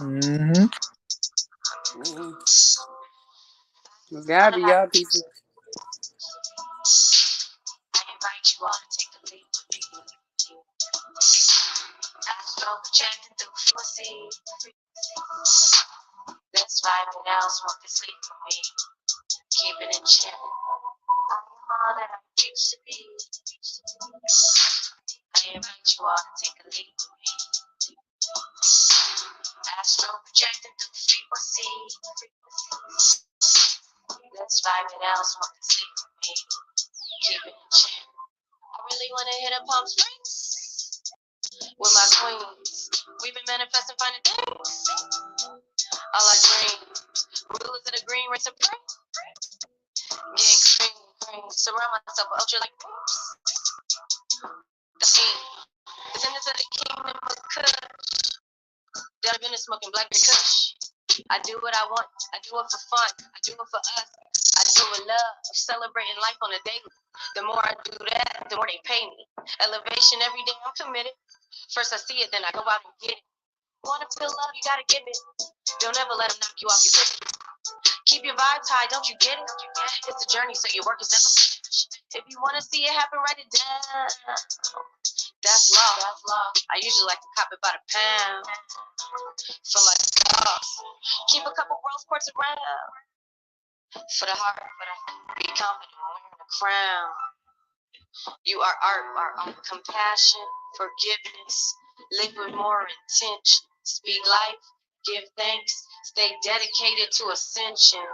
Mm-hmm. It's gotta be y'all pieces. I invite you all to take a leap with me. Astro projecting through frequency. Let's vibe it out, smoke this sleep for me. Keep it in check. I am all that I used to be. I invite you all to take a leap with me. Astro projecting through frequency. Let's vibe it out, smoke this sleep for me. Keep it in check. I really wanna hit a Palm Springs with my queens. We've been manifesting, finding things. All our dreams. Rulers of the green race supreme. Getting green. Surround myself with ultra like groups. The king. Descendants of the kingdom of Kush. Down in Venice smoking blackberry kush. I do what I want. I do it for fun. I do it for us. I do it with love. Celebrating life on a daily. The more I do that, the more they pay me. Elevation every day, I'm committed. First I see it, then I go out and get it. Wanna feel love, you gotta give it. Don't ever let them knock you off your feet. Keep your vibes high, don't you get it? It's a journey, so your work is never finished. If you wanna see it happen, write it down. That's law. I usually like to cop it by the pound. For my dogs. Keep a couple rose quartz around. For the heart, be confident wearing a crown. You are art, compassion, forgiveness. Live with more intention. Speak life, give thanks. Stay dedicated to ascension.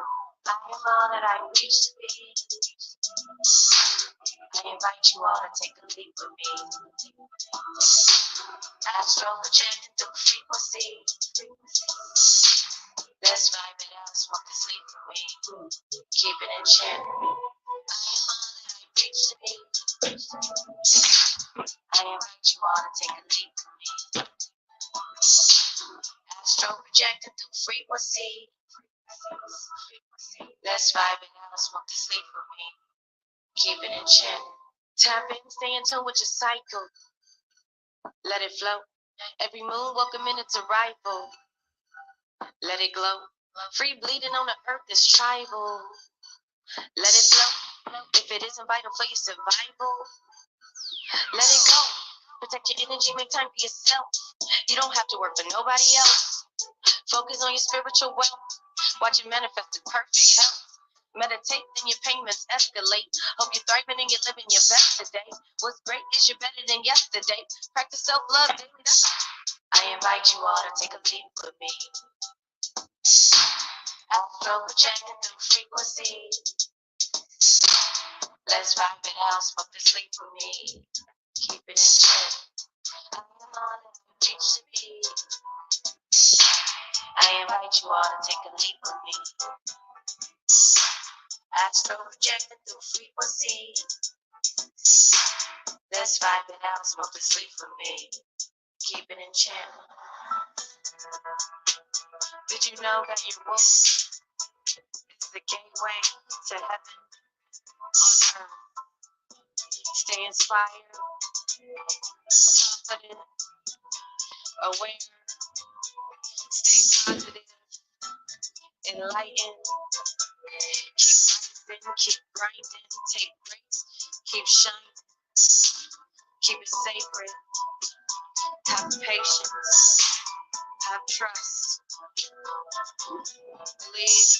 I am all that I used to be. I invite you all to take a leap with me. Astro projecting through frequency. Let's vibe it out, smoke the sleep for me. Keep it in check. I am all that I used to be. I invite you all to take a leap with me. Astro projecting through frequency. Let's vibe it out, smoke the sleep for me. Keep it in check. Tap in, stay in tune with your cycle. Let it flow. Every moon, welcome in its arrival. Let it glow. Free bleeding on the earth is tribal. Let it flow. If it isn't vital for your survival, let it go. Protect your energy, make time for yourself. You don't have to work for nobody else. Focus on your spiritual wealth. Watch it manifest in perfect health. Meditate, then your payments escalate. Hope you're thriving and you're living your best today. What's great is you're better than yesterday. Practice self-love daily. I invite you all to take a leap with me. Astro projecting through frequency. Let's vibe it out, smoke the sleep with me. Keep it in check. I am all that I used to be. I invite you all to take a leap with me. Astro projecting through frequency. Let's vibe it out, smoke the sleep with me. Keep it in check. Did you know that your womb is the gateway to heaven on earth? Stay inspired, confident, aware, stay positive, enlightened, keep rising, keep grinding, take breaks, keep shining, keep it sacred, have patience, have trust, believe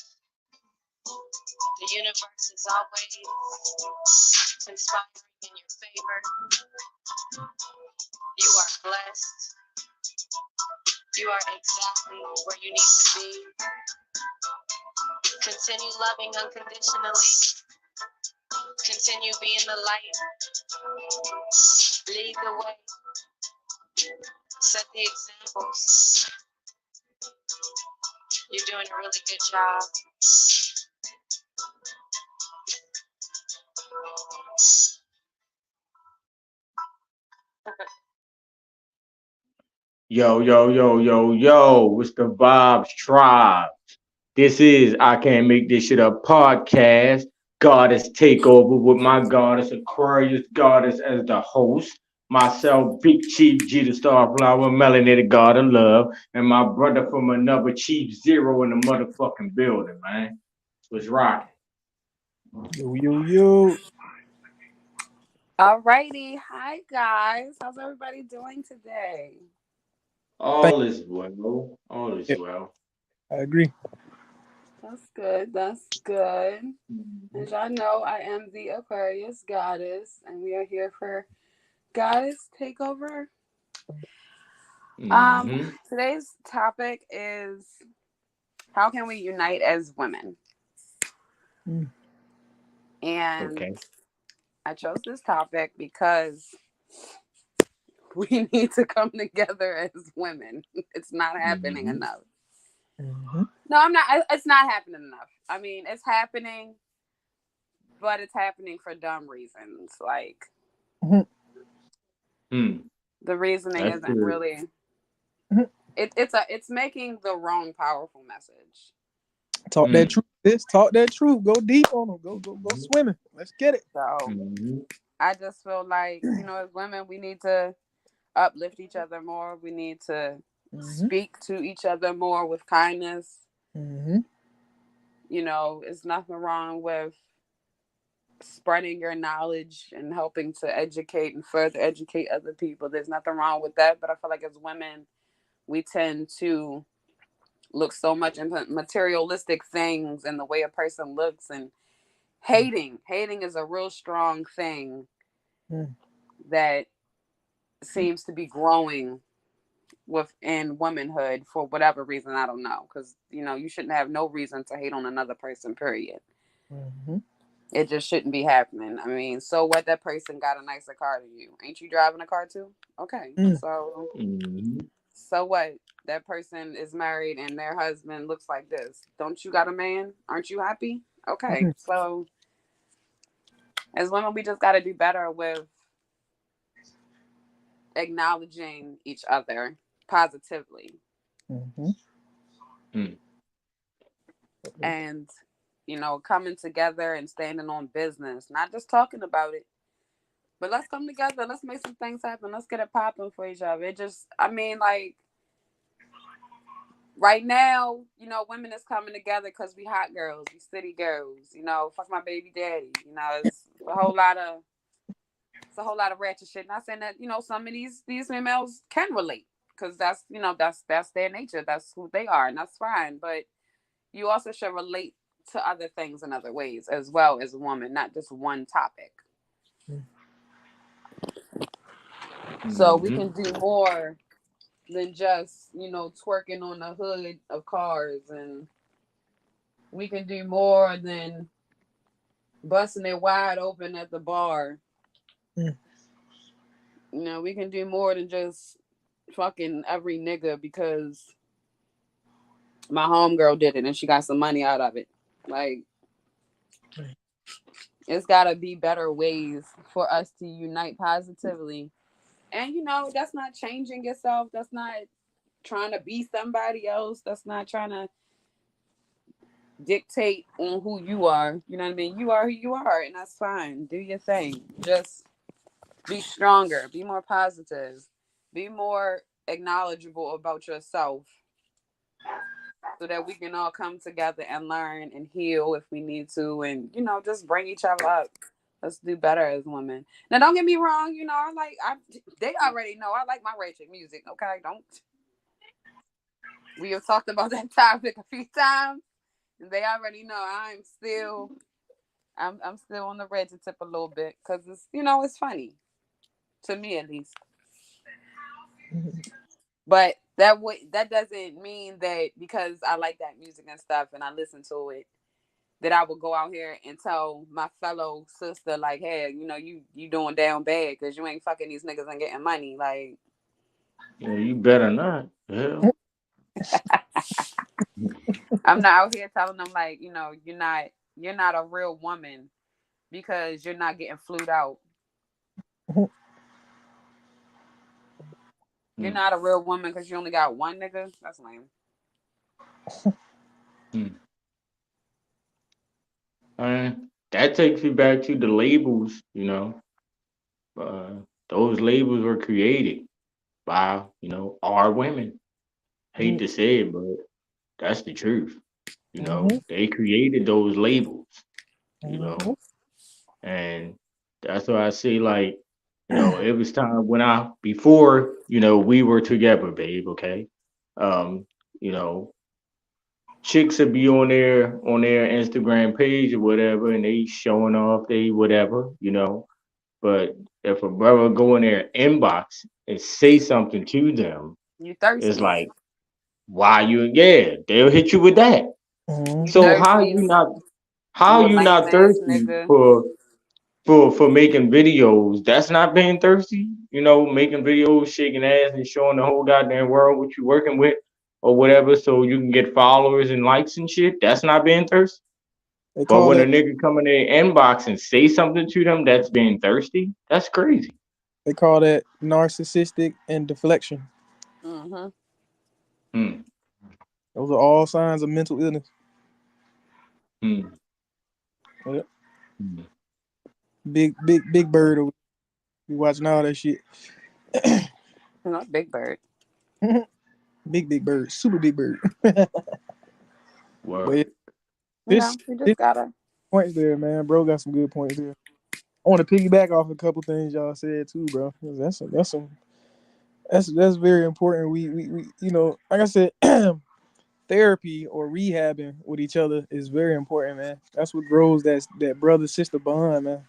the universe is always conspiring in your favor. You are blessed. You are exactly where you need to be. Continue loving unconditionally. Continue being the light. Lead the way. Set the examples. You're doing a really good job. Yo. It's the Vibes Tribe. This is I Can't Make This Shit Up podcast. Goddess Takeover with my goddess Aquarius goddess as the host. Myself, Big Chief G, the Starflower, Melanated God of Love, and my brother from another Chief Zero in the motherfucking building, man. Was rocking. Yo, yo, yo. Alrighty. Hi guys. How's everybody doing today? Thank All is well. All is you. well. I agree. That's good. That's good. Mhm. As y'all know, I am the Aquarius goddess, and we are here for Goddess Takeover. Um, Mm-hmm. today's topic is how can we unite as women? Mm. And Okay. I chose this topic because we need to come together as women. It's not happening Mm-hmm. enough. Mm-hmm. No, I'm not. It's not happening enough. I mean, it's happening, but it's happening for dumb reasons. Like Mm-hmm. Hmm. the reasoning That's isn't good. really. Mm-hmm. It's making the wrong powerful message. Talk that Hmm. truth. This talk that truth. Go deep on them. Go Mm-hmm. swimming. Let's get it. So Mm-hmm. I just feel like as women, we need to uplift each other more. We need to Mm-hmm. speak to each other more with kindness. Mm-hmm. It's nothing wrong with spreading your knowledge and helping to educate and further educate other people. There's nothing wrong with that. But I feel like as women, we tend to look so much into materialistic things and the way a person looks and hating. Hating is a real strong thing Mm-hmm. that seems to be growing within womanhood for whatever reason. I don't know. Because, you shouldn't have no reason to hate on another person, period. Mm-hmm. It just shouldn't be happening. I mean, so what? That person got a nicer car than you. Ain't you driving a car too? Okay. Mm-hmm. So what? That person is married and their husband looks like this. Don't you got a man? Aren't you happy? Okay. So as women, we just got to do better with acknowledging each other positively Mm-hmm. Hmm. and, coming together and standing on business, not just talking about it. But let's come together. Let's make some things happen. Let's get it popping for each other. It just, I mean, like right now, women is coming together because we hot girls, we city girls. Fuck my baby daddy. It's a whole lot of ratchet shit. Not saying that some of these females can relate because that's their nature. That's who they are, and that's fine. But you also should relate to other things in other ways as well as a woman, not just one topic. So we Mm-hmm. can do more than just twerking on the hood of cars, and we can do more than busting it wide open at the bar. Mm-hmm. We can do more than just fucking every nigga because my homegirl did it and she got some money out of it. Like, it's got to be better ways for us to unite positively. And that's not changing yourself. That's not trying to be somebody else. That's not trying to dictate on who you are. You know what I mean? You are who you are, and that's fine. Do your thing. Just be stronger. Be more positive. Be more acknowledgeable about yourself so that we can all come together and learn and heal if we need to, and just bring each other up. Let's do better as women. Now, don't get me wrong. They already know I like my ratchet music. Okay, don't. We have talked about that topic a few times. They already know I'm still on the ratchet tip a little bit because it's funny to me at least. But that doesn't mean that because I like that music and stuff and I listen to it that I would go out here and tell my fellow sister like, hey, you doing down bad because you ain't fucking these niggas and getting money. Like, Yeah, you better not. Hell. I'm not out here telling them like, you're not a real woman because you're not getting flued out. You're Hmm. not a real woman because you only got one nigga. That's lame. Hmm. That takes me back to the labels, those labels were created by, our women. Hate to say it, but that's the truth. Mm-hmm. They created those labels, you Mm-hmm. know, and that's why I say, like, it was time when before, we were together, babe, okay? Um, you know, chicks would be on their Instagram page or whatever, and they showing off they whatever, But if a brother go in their inbox and say something to them, You it's thirsty. like, why you? Yeah, they'll hit you with that. You So thirsty. how You a you lame not ass thirsty nigga. for making videos? That's not being thirsty. Making videos, shaking ass, and showing the whole goddamn world what you working with or whatever, so you can get followers and likes and shit. That's not being thirsty. They But call when a it nigga come in their inbox and say something to them, that's being thirsty. That's crazy. they call that narcissistic and deflection. Mm-hmm. Hmm. Those are all signs of mental illness. Hmm. Yeah. Hmm. Big bird over. You watching all that shit. Not Big Bird. Big bird, super big bird. But yeah, Word. We this just gotta. points there, man. Bro got some good points there. I want to piggyback off a couple things y'all said too, bro. 'Cause that's very important. We like I said, therapy or rehabbing with each other is very important, man. That's what grows that brother sister bond, man.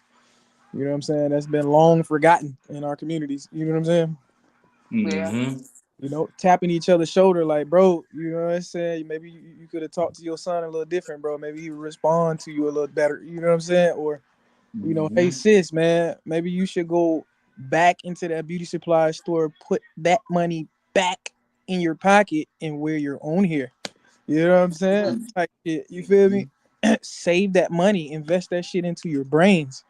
You know what I'm saying? That's been long forgotten in our communities. You know what I'm saying? Yeah. Mm-hmm. Tapping each other's shoulder, like, bro, you know what I'm saying? Maybe you could have talked to your son a little different, bro. Maybe he would respond to you a little better. You know what I'm saying? Or, hey, Mm-hmm. sis, man, maybe you should go back into that beauty supply store, put that money back in your pocket and wear your own hair. You know what I'm saying? Mm-hmm. Like, you feel me? Save that money, invest that shit into your brains,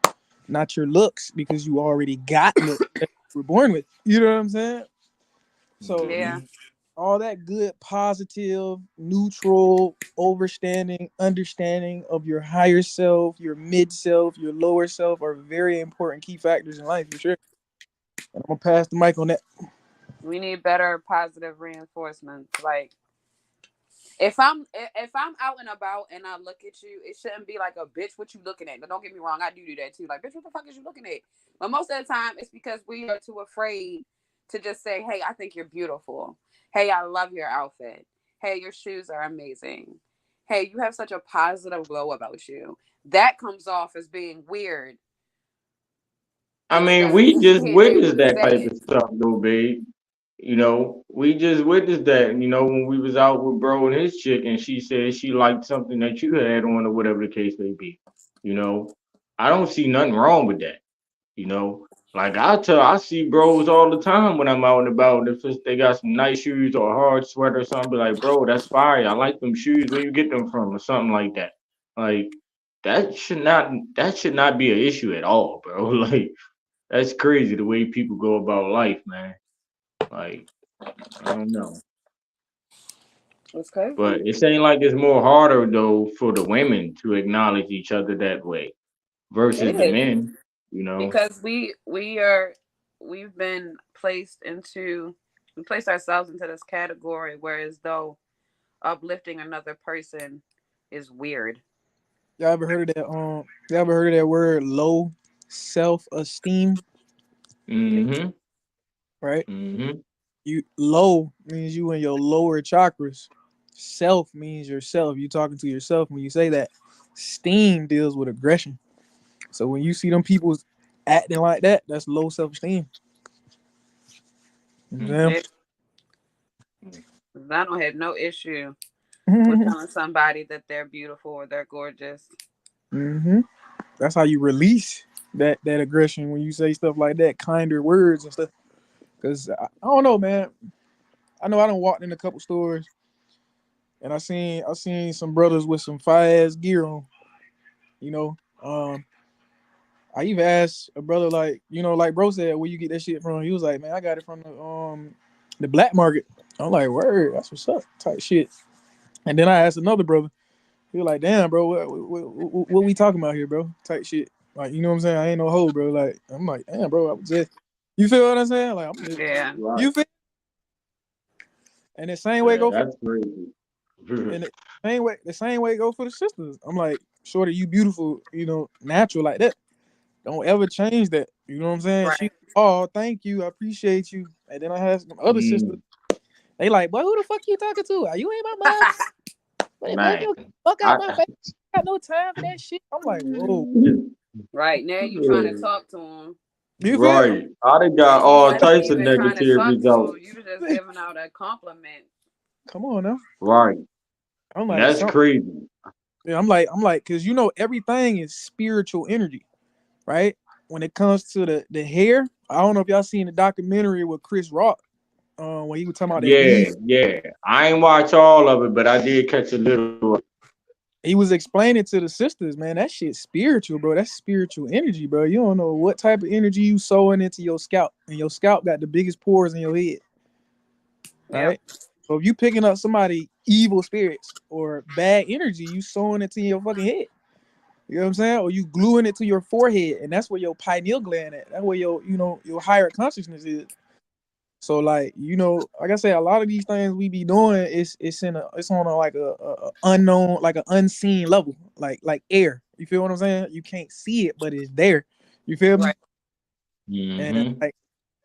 not your looks, because you already got looks that you were born with. You know what I'm saying? So Yeah. Mm-hmm. all that good, positive, neutral, overstanding, understanding of your higher self, your mid self, your lower self are very important key factors in life for sure. And I'm gonna pass the mic on that. We need better positive reinforcements. Like if I'm out and about and I look at you, it shouldn't be like a bitch. What you looking at? Now, don't get me wrong, I do that too. Like bitch, what the fuck is you looking at? But most of the time, it's because we are too afraid to just say, "Hey, I think you're beautiful. Hey, I love your outfit. Hey, your shoes are amazing. Hey, you have such a positive glow about you." That comes off as being weird I mean, instead of we just just being able witnessed to that say type it. of stuff, though, babe. We just witnessed that. When we was out with bro and his chick, and she said she liked something that you had on, or whatever the case may be. You know, I don't see nothing wrong with that. You know, like I see bros all the time when I'm out and about. They got some nice shoes or a hard sweater or something, be like, bro, that's fire. I like them shoes. Where you get them from, or something like that. Like that should not be an issue at all, bro. Like that's crazy the way people go about life, man. Like I don't know, It's but crazy. it ain't like it's more harder though for the women to acknowledge each other that way It versus the is. men. You know. Because we've been placed into we place ourselves into this category where as though uplifting another person is weird. Y'all ever heard of that? Y'all ever heard of that word low self esteem? Mm-hmm. Right? Mm-hmm. You low means you in your lower chakras. Self means yourself. You talking to yourself when you say that. Steam deals with aggression. So when you see them people acting like that, that's low self esteem. You know It, I don't have no issue what with I'm saying? telling somebody that they're beautiful or they're gorgeous. hmm That's how you release that aggression when you say stuff like that, kinder words and stuff. Cause I don't know, man. I know I done walked in a couple stores and I seen some brothers with some fire ass gear on. You know, I even asked a brother like, like bro said, where you get that shit from? He was like, man, I got it from the black market. I'm like, word, that's what's up, type shit. And then I asked another brother. He was like, damn, bro, what we talking about here, bro? Type shit. Like, you know what I'm saying? I ain't no hoe, bro. Like, I'm like, damn, bro, I was just You feel what I'm saying? Like, Yeah. Right. you feel? And the same way Yeah, go for that's crazy. and the same way go for the sisters. I'm like, shorty, you beautiful, natural like that. Don't ever change that. You know what I'm saying? Right. She, oh, thank you, I appreciate you. And then I had some other sisters. Mm, They like, boy, who the fuck you talking to? You ain't my mom. Boy, man, you fuck out I, my face. I got no time for that shit. I'm like, whoa. Right. Now you trying to talk to him. You feel? right. I done got And you all weren't types of even trying to negative talk to results. him. You was just giving out a compliment. Come on now. Right. I'm like, That's some, crazy. yeah, I'm like, cause everything is spiritual energy, right? When it comes to the hair, I don't know if y'all seen the documentary with Chris Rock, when he was talking about that weed. Yeah, yeah. I ain't watch all of it, but I did catch a little. He was explaining to the sisters, man, that shit's spiritual, bro. That's spiritual energy, bro. You don't know what type of energy you sowing into your scalp, and your scalp got the biggest pores in your head, Yeah. right? So if you picking up somebody evil spirits or bad energy, you sowing it to your fucking head. You know what I'm saying? Or you gluing it to your forehead, and that's where your pineal gland at. That's where your higher consciousness is. So like, like I said, a lot of these things we be doing it's on a like a unknown, like an unseen level, like air. You feel what I'm saying? You can't see it, but it's there. You feel me? Right. And Mm-hmm. like,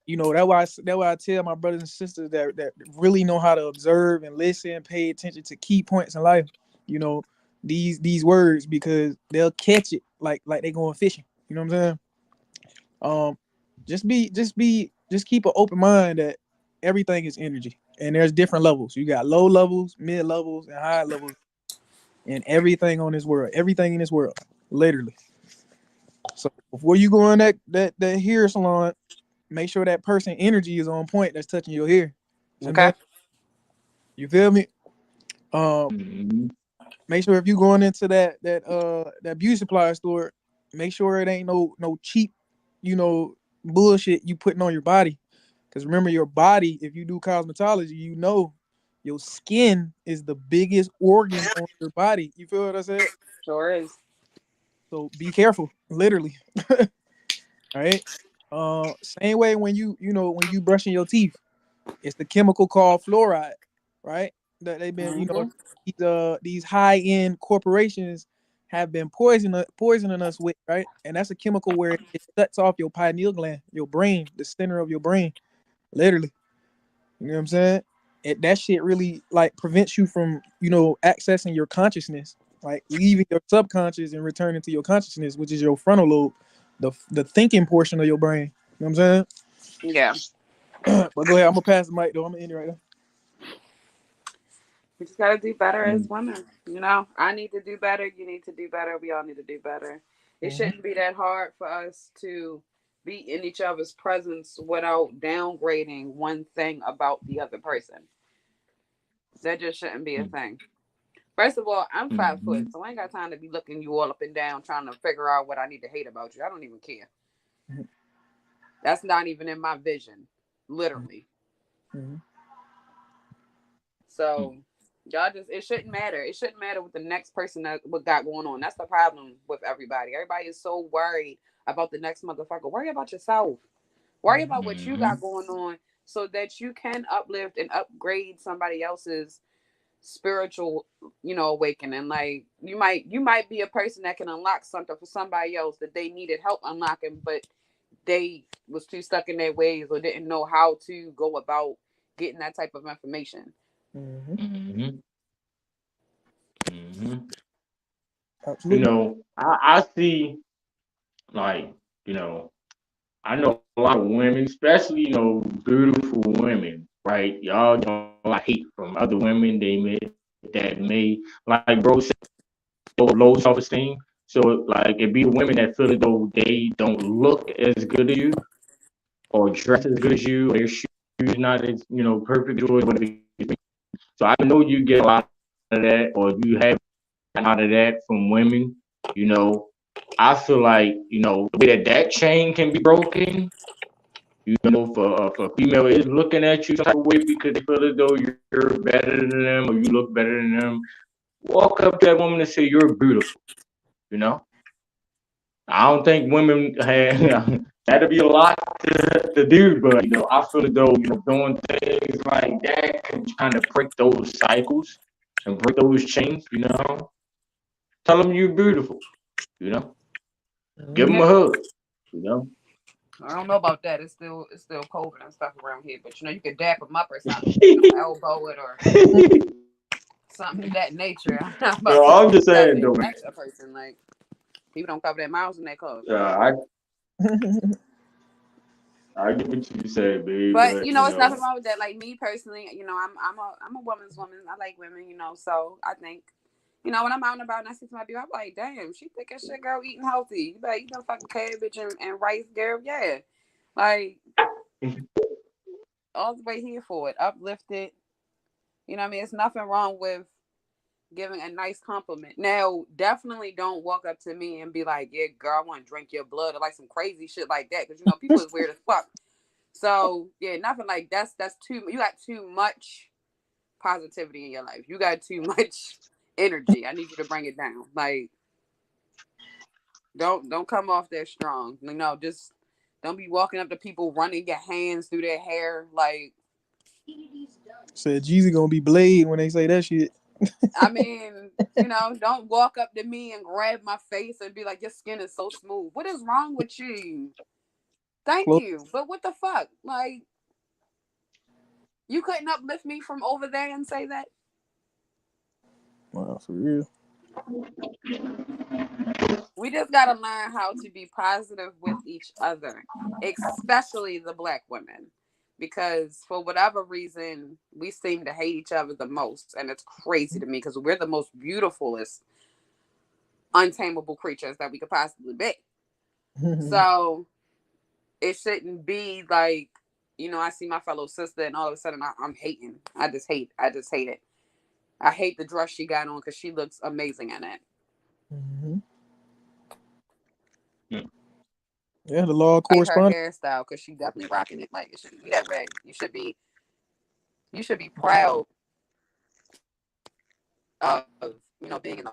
that's why I tell my brothers and sisters that really know how to observe and listen, pay attention to key points in life. You know, these words, because they'll catch it like they going fishing. You know what I'm saying? Um, just keep an open mind that everything is energy, and there's different levels. You got low levels, mid levels, and high levels, and everything on this world, everything in this world, literally. So before you go in that hair salon, make sure that person energy is on point. That's touching your hair. Okay. Sometimes, you feel me? Um, Mm-hmm. make sure if you going into that beauty supply store, make sure it ain't no cheap, bullshit you putting on your body. Because remember, your body, if you do cosmetology, your skin is the biggest organ on your body. You feel what I said? Sure is. So be careful, literally. All right. Same way when when you brushing your teeth, it's the chemical called fluoride, right? That they've been, Mm-hmm. these high end corporations have been poisoning us with, right? And that's a chemical where it shuts off your pineal gland, your brain, the center of your brain, literally. You know what I'm saying? That shit really like prevents you from, accessing your consciousness, like leaving your subconscious and returning to your consciousness, which is your frontal lobe, the thinking portion of your brain. You know what I'm Yeah. saying? But go ahead, I'm gonna pass the mic though. I'm gonna end it right now. We just gotta do better as women. I need to do better. You need to do better. We all need to do better. It Mm-hmm. shouldn't be that hard for us to be in each other's presence without downgrading one thing about the other person. That just shouldn't be a thing. First of all, I'm 5 foot, Mm-hmm. so I ain't got time to be looking you all up and down trying to figure out what I need to hate about you. I don't even care. That's not even in my vision, literally. Mm-hmm. So y'all it shouldn't matter. It shouldn't matter what the next person what got going on. That's the problem with everybody. Everybody is so worried about the next motherfucker. Worry about yourself. Worry about what you Mm-hmm. got going on so that you can uplift and upgrade somebody else's spiritual, awakening. Like you might be a person that can unlock something for somebody else that they needed help unlocking, but they was too stuck in their ways or didn't know how to go about getting that type of information. Mm-hmm. Mm-hmm. Mm-hmm. Absolutely. I see, like, you know, I know a lot of women, especially, beautiful women, right? Y'all don't like hate from other women that may, like bro said, low self-esteem. So, like, it be the women that feel as though they don't look as good as you or dress as good as you, or their shoes not as, perfect as yours, whatever. So I know you get a lot of that, or you have a lot of that from women, you know. I feel like, the way that chain can be broken, for a female is looking at you some type of way because they feel as though you're better than them or you look better than them. Walk up to that woman and say you're beautiful. You know, I don't think women have that'd be a lot to do, but I feel as though doing things like that can kind of break those cycles and break those chains. Tell them you're beautiful. You know, give them Yeah, a hug. You know. I don't know about that. It's still COVID and stuff around here, but you could dap them up or something, elbow it or something of that nature. I'm not about No, to I'm just shove saying it though, man. next to a person. Like people don't cover their mouths in their clothes. I get what you said, babe, But but it's nothing wrong with that. Like me personally, I'm a woman's woman. I like women, so I think, when I'm out and about and I see somebody, I'm like, damn, she thick as shit, girl, eating healthy. You better eat them fucking cabbage and rice, girl. Yeah. Like all the way here for it. Uplifted. You know what I mean? It's nothing wrong with giving a nice compliment. Now, definitely don't walk up to me and be like, yeah, girl, I want to drink your blood or like some crazy shit like that. Because people is weird as fuck. So yeah, nothing like that's too. You got too much positivity in your life. You got too much energy. I need you to bring it down. Like, don't come off that strong. Just don't be walking up to people running your hands through their hair. Like, Said Jeezy gonna be Blade when they say that shit. I mean, don't walk up to me and grab my face and be like, your skin is so smooth. What is wrong with you? Thank Close. you. But what the fuck? Like, you couldn't uplift me from over there and say that? Wow, for real. We just gotta learn how to be positive with each other, especially the black women. Because for whatever reason, we seem to hate each other the most. And it's crazy to me because we're the most beautifulest, untamable creatures that we could possibly be. So it shouldn't be like, I see my fellow sister and all of a sudden I'm hating. I just hate it. I hate the dress she got on because she looks amazing in it. Mm-hmm. Yeah, the law of Like her correspondence. hairstyle because she definitely rocking it. Like it shouldn't be that way. You should be proud of being in the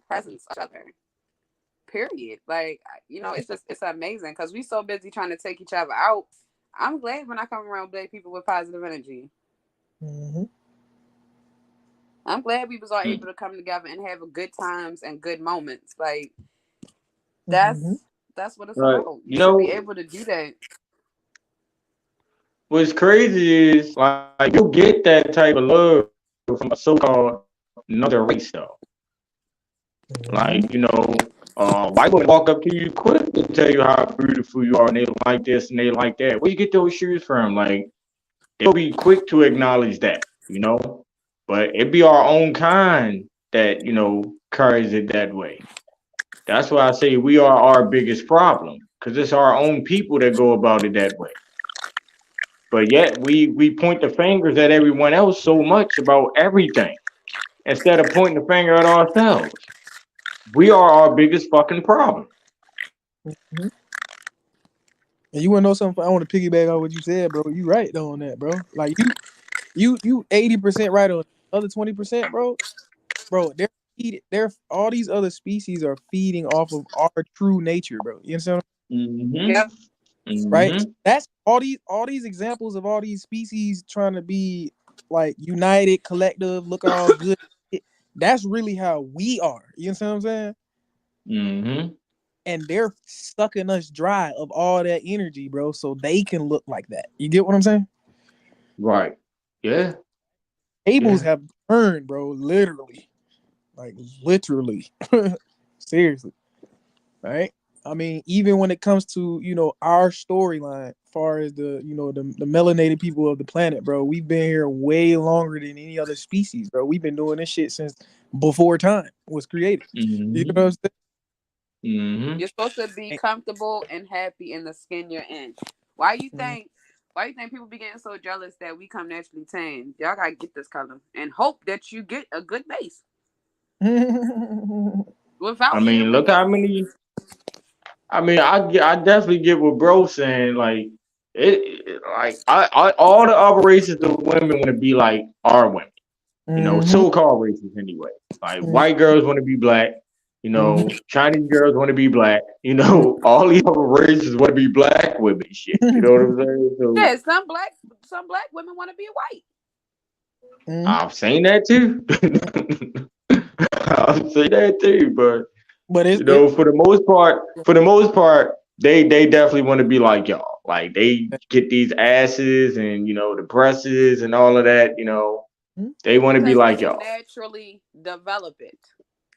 presence of each other. Period. Like it's amazing because we so busy trying to take each other out. I'm glad when I come around black people with positive energy. Mm-hmm. I'm glad we was all able to come together and have good times and good moments. Like that's Mm-hmm. that's what it's right. about. You should be able to do that. What's crazy is like you'll get that type of love from a so-called another race though. Mm-hmm. Like, white women walk up to you quick to tell you how beautiful you are and they like this and they like that. Where you get those shoes from? Like, they'll be quick to acknowledge that. But it be our own kind that carries it that way. That's why I say we are our biggest problem. Because it's our own people that go about it that way. But yet we point the fingers at everyone else so much about everything instead of pointing the finger at ourselves. We are our biggest fucking problem. Mm-hmm. And you wanna know something? I want to piggyback on what you said, bro. You right though on that, bro. Like you 80% right on the other 20%, bro. Bro, they're all these other species are feeding off of our true nature, bro. You understand? Yep. Mm-hmm. Right? Mm-hmm. That's all these examples of all these species trying to be like united, collective, look all good. That's really how we are. You understand what I'm saying? Mm-hmm. And they're sucking us dry of all that energy, bro, so they can look like that. You get what I'm saying? Right. Yeah. Tables Yeah. have turned, bro, literally. Like literally. Seriously. Right? I mean, even when it comes to, our storyline, as far as the melanated people of the planet, bro, we've been here way longer than any other species, bro. We've been doing this shit since before time was created. You know Mm-hmm. what I'm Mm-hmm. You're supposed to be saying? comfortable and happy in the skin you're in. Why you think people be getting so jealous that we come naturally tan? Y'all gotta get this color and hope that you get a good base. I Without mean, even look how removing it. many. I mean, I definitely get what bro saying. Like like all the other races of women want to be like our women. Mhm. So-called races anyway. Like white girls want to be black. You know, Chinese girls want to be black. You know, all these other races want to be black women. Shit, you know what I'm saying? So Yeah, some black women want to be white. Mhm. I'm saying that too. I'm saying that too, but But you know, for the most part, they definitely want to be like y'all. Like they get these asses and you know the breasts and all of that. You know, they want to be Because like they y'all. naturally develop it.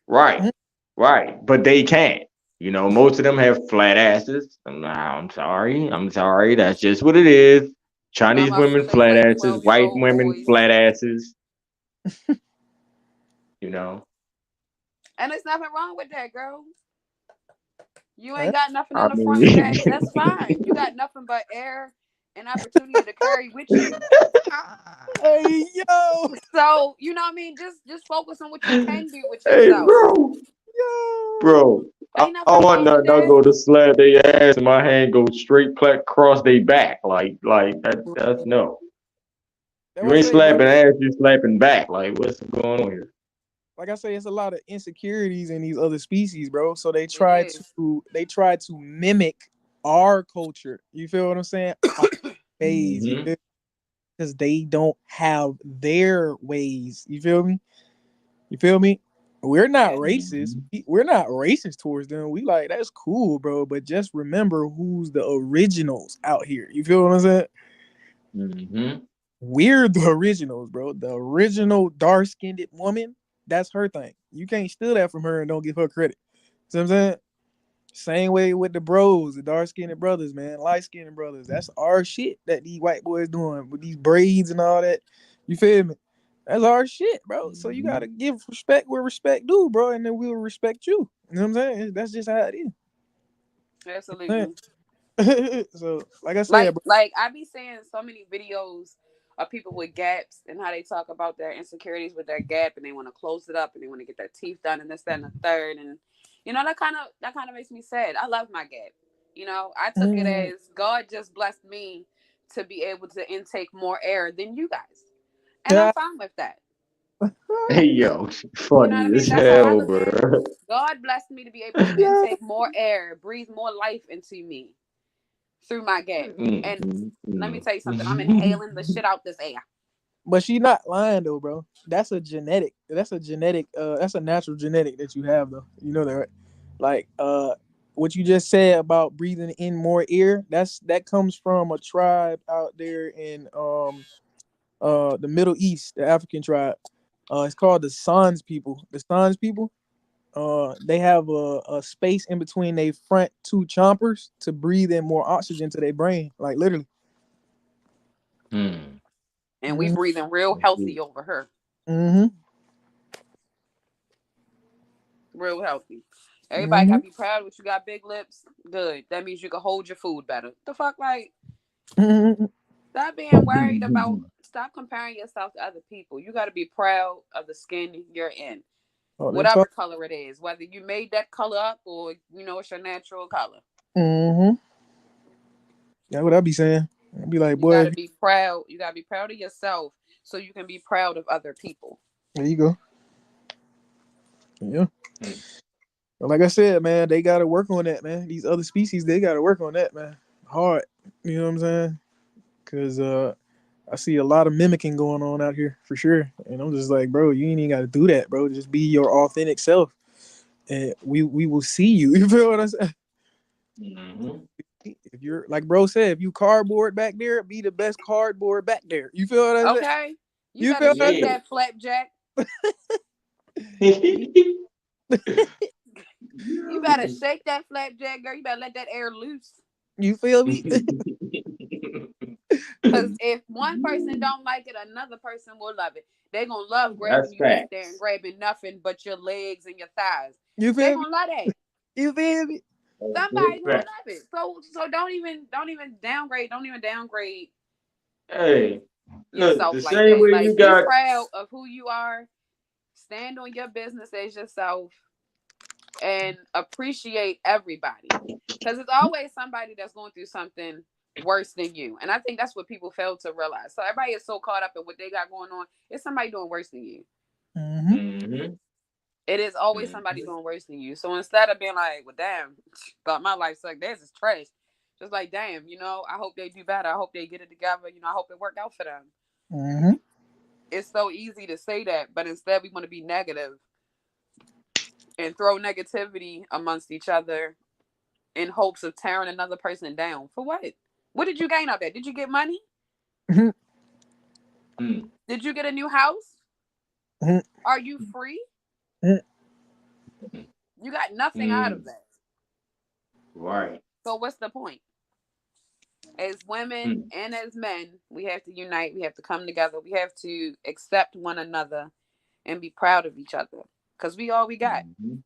Right, right, but they can't. You know, most of them have flat asses. I'm sorry. That's just what it is. Some Chinese of them women shape flat like asses, white 12-year-old women boys. flat asses. You know, And there's nothing wrong with that, girl. You Eh? ain't got nothing I on the front and back. mean, That's fine. You got nothing but air and opportunity to carry with you. Hey yo, So, you know what I mean? Just focus on what you can do with hey, yourself. yo. bro, Ain't I nothing want wrong with nothing. I that. go to slap their ass and my hand goes straight across their back. Like that's no. That's You what I ain't say, bro. slapping ass, you slapping back. Like what's going on here? Like I say, it's a lot of insecurities in these other species, bro. So It is. they try to mimic our culture. You feel what I'm saying? Our ways, you Hmm. feel? Because they don't have their ways. You feel me? You feel me? We're not Yeah. racist. We're not racist towards them. We like that's cool, bro. But just remember who's the originals out here. You feel what I'm saying? Hmm. We're the originals, bro. The original dark skinned woman, that's her thing. You can't steal that from her and don't give her credit. See what I'm saying? Same way with the bros, the dark skinned brothers, man, light skinned brothers. That's our shit that these white boys doing with these braids and all that. You feel me? That's our shit, bro. So you gotta give respect where respect due, bro, and then we'll respect you. You know what I'm saying? That's just how it Absolutely. is. So, like I said, Like I be seeing so many videos of people with gaps and how they talk about their insecurities with their gap and they want to close it up and they want to get their teeth done and this, that, and the third. And you know, that kind of makes me sad. I love my gap. You know, I took it bro. as God just blessed me to be able to intake more air than you guys. And I'm Yeah. fine with that. Hey yo, You know what funny I mean? as That's how I hell, look at it. bro. God blessed me to be able to Yeah. intake more air, breathe more life into me through my gap. And let me tell you something. I'm inhaling the shit out this air. But she not lying though, bro. That's a genetic. That's a genetic. That's a natural genetic that you have though. You know that, right? Like what you just said about breathing in more air. That comes from a tribe out there in the Middle East, the African tribe. It's called the Sans people. The Sans people. They have a space in between their front two chompers to breathe in more oxygen to their brain. Like literally. Hmm. And we Mm-hmm. breathing real healthy over her. Mm-hmm. Real healthy. Everybody Mm-hmm. gotta be proud of you got big lips. Good. That means you can hold your food better. The fuck, like, Mm-hmm. stop being worried about, stop comparing yourself to other people. You gotta be proud of the skin you're in. Oh, they Whatever talk. color it is, whether you made that color up or you know it's your natural color. Mm-hmm. That's what I be saying. I be like, You boy, gotta be proud. You gotta be proud of yourself so you can be proud of other people. there you go. Yeah. But like I said, man, they gotta work on that, man. These other species, they gotta work on that, man. Hard. You know what I'm saying? Cause I see a lot of mimicking going on out here for sure. And I'm just like, bro, you ain't even gotta do that, bro. Just be your authentic self. And we will see you. You feel what I'm saying? Hmm. If you're like bro said, if you cardboard back there, be the best cardboard back there. You feel what I'm saying? Okay? You You better feel what shake Yeah. that flapjack. You better shake that flapjack, girl. You better let that air loose. you feel me? Cause if one person don't like it, another person will love it. They gonna love grabbing That's you back there and facts. grabbing nothing but your legs and your thighs. You They feel me? gonna love that. You feel me? That's big Somebody gonna facts. love it. So don't even downgrade. Don't even downgrade Hey, look, yourself the like same that. way you Like be got. proud of who you are. Stand on your business as yourself and appreciate everybody. Because it's always somebody that's going through something worse than you. And I think that's what people fail to realize. So everybody is so caught up in what they got going on. It's somebody doing worse than you. Mm-hmm. Hmm. It is always somebody Mhm. doing worse than you. So instead of being like, well, damn, thought my life sucked, theirs is trash. Just like, damn, I hope they do better. I hope they get it together. I hope it worked out for them. Mm-hmm. It's so easy to say that, but instead we want to be negative and throw negativity amongst each other in hopes of tearing another person down. For what? What did you gain out of that? Did you get money? Mm-hmm. Mm. Did you get a new house? Mm-hmm. Are you free? You got nothing out of Mm. that. Right. So what's the point? As women Mm. and as men, we have to unite. We have to come together. We have to accept one another and be proud of each other because we all we got. Mhm.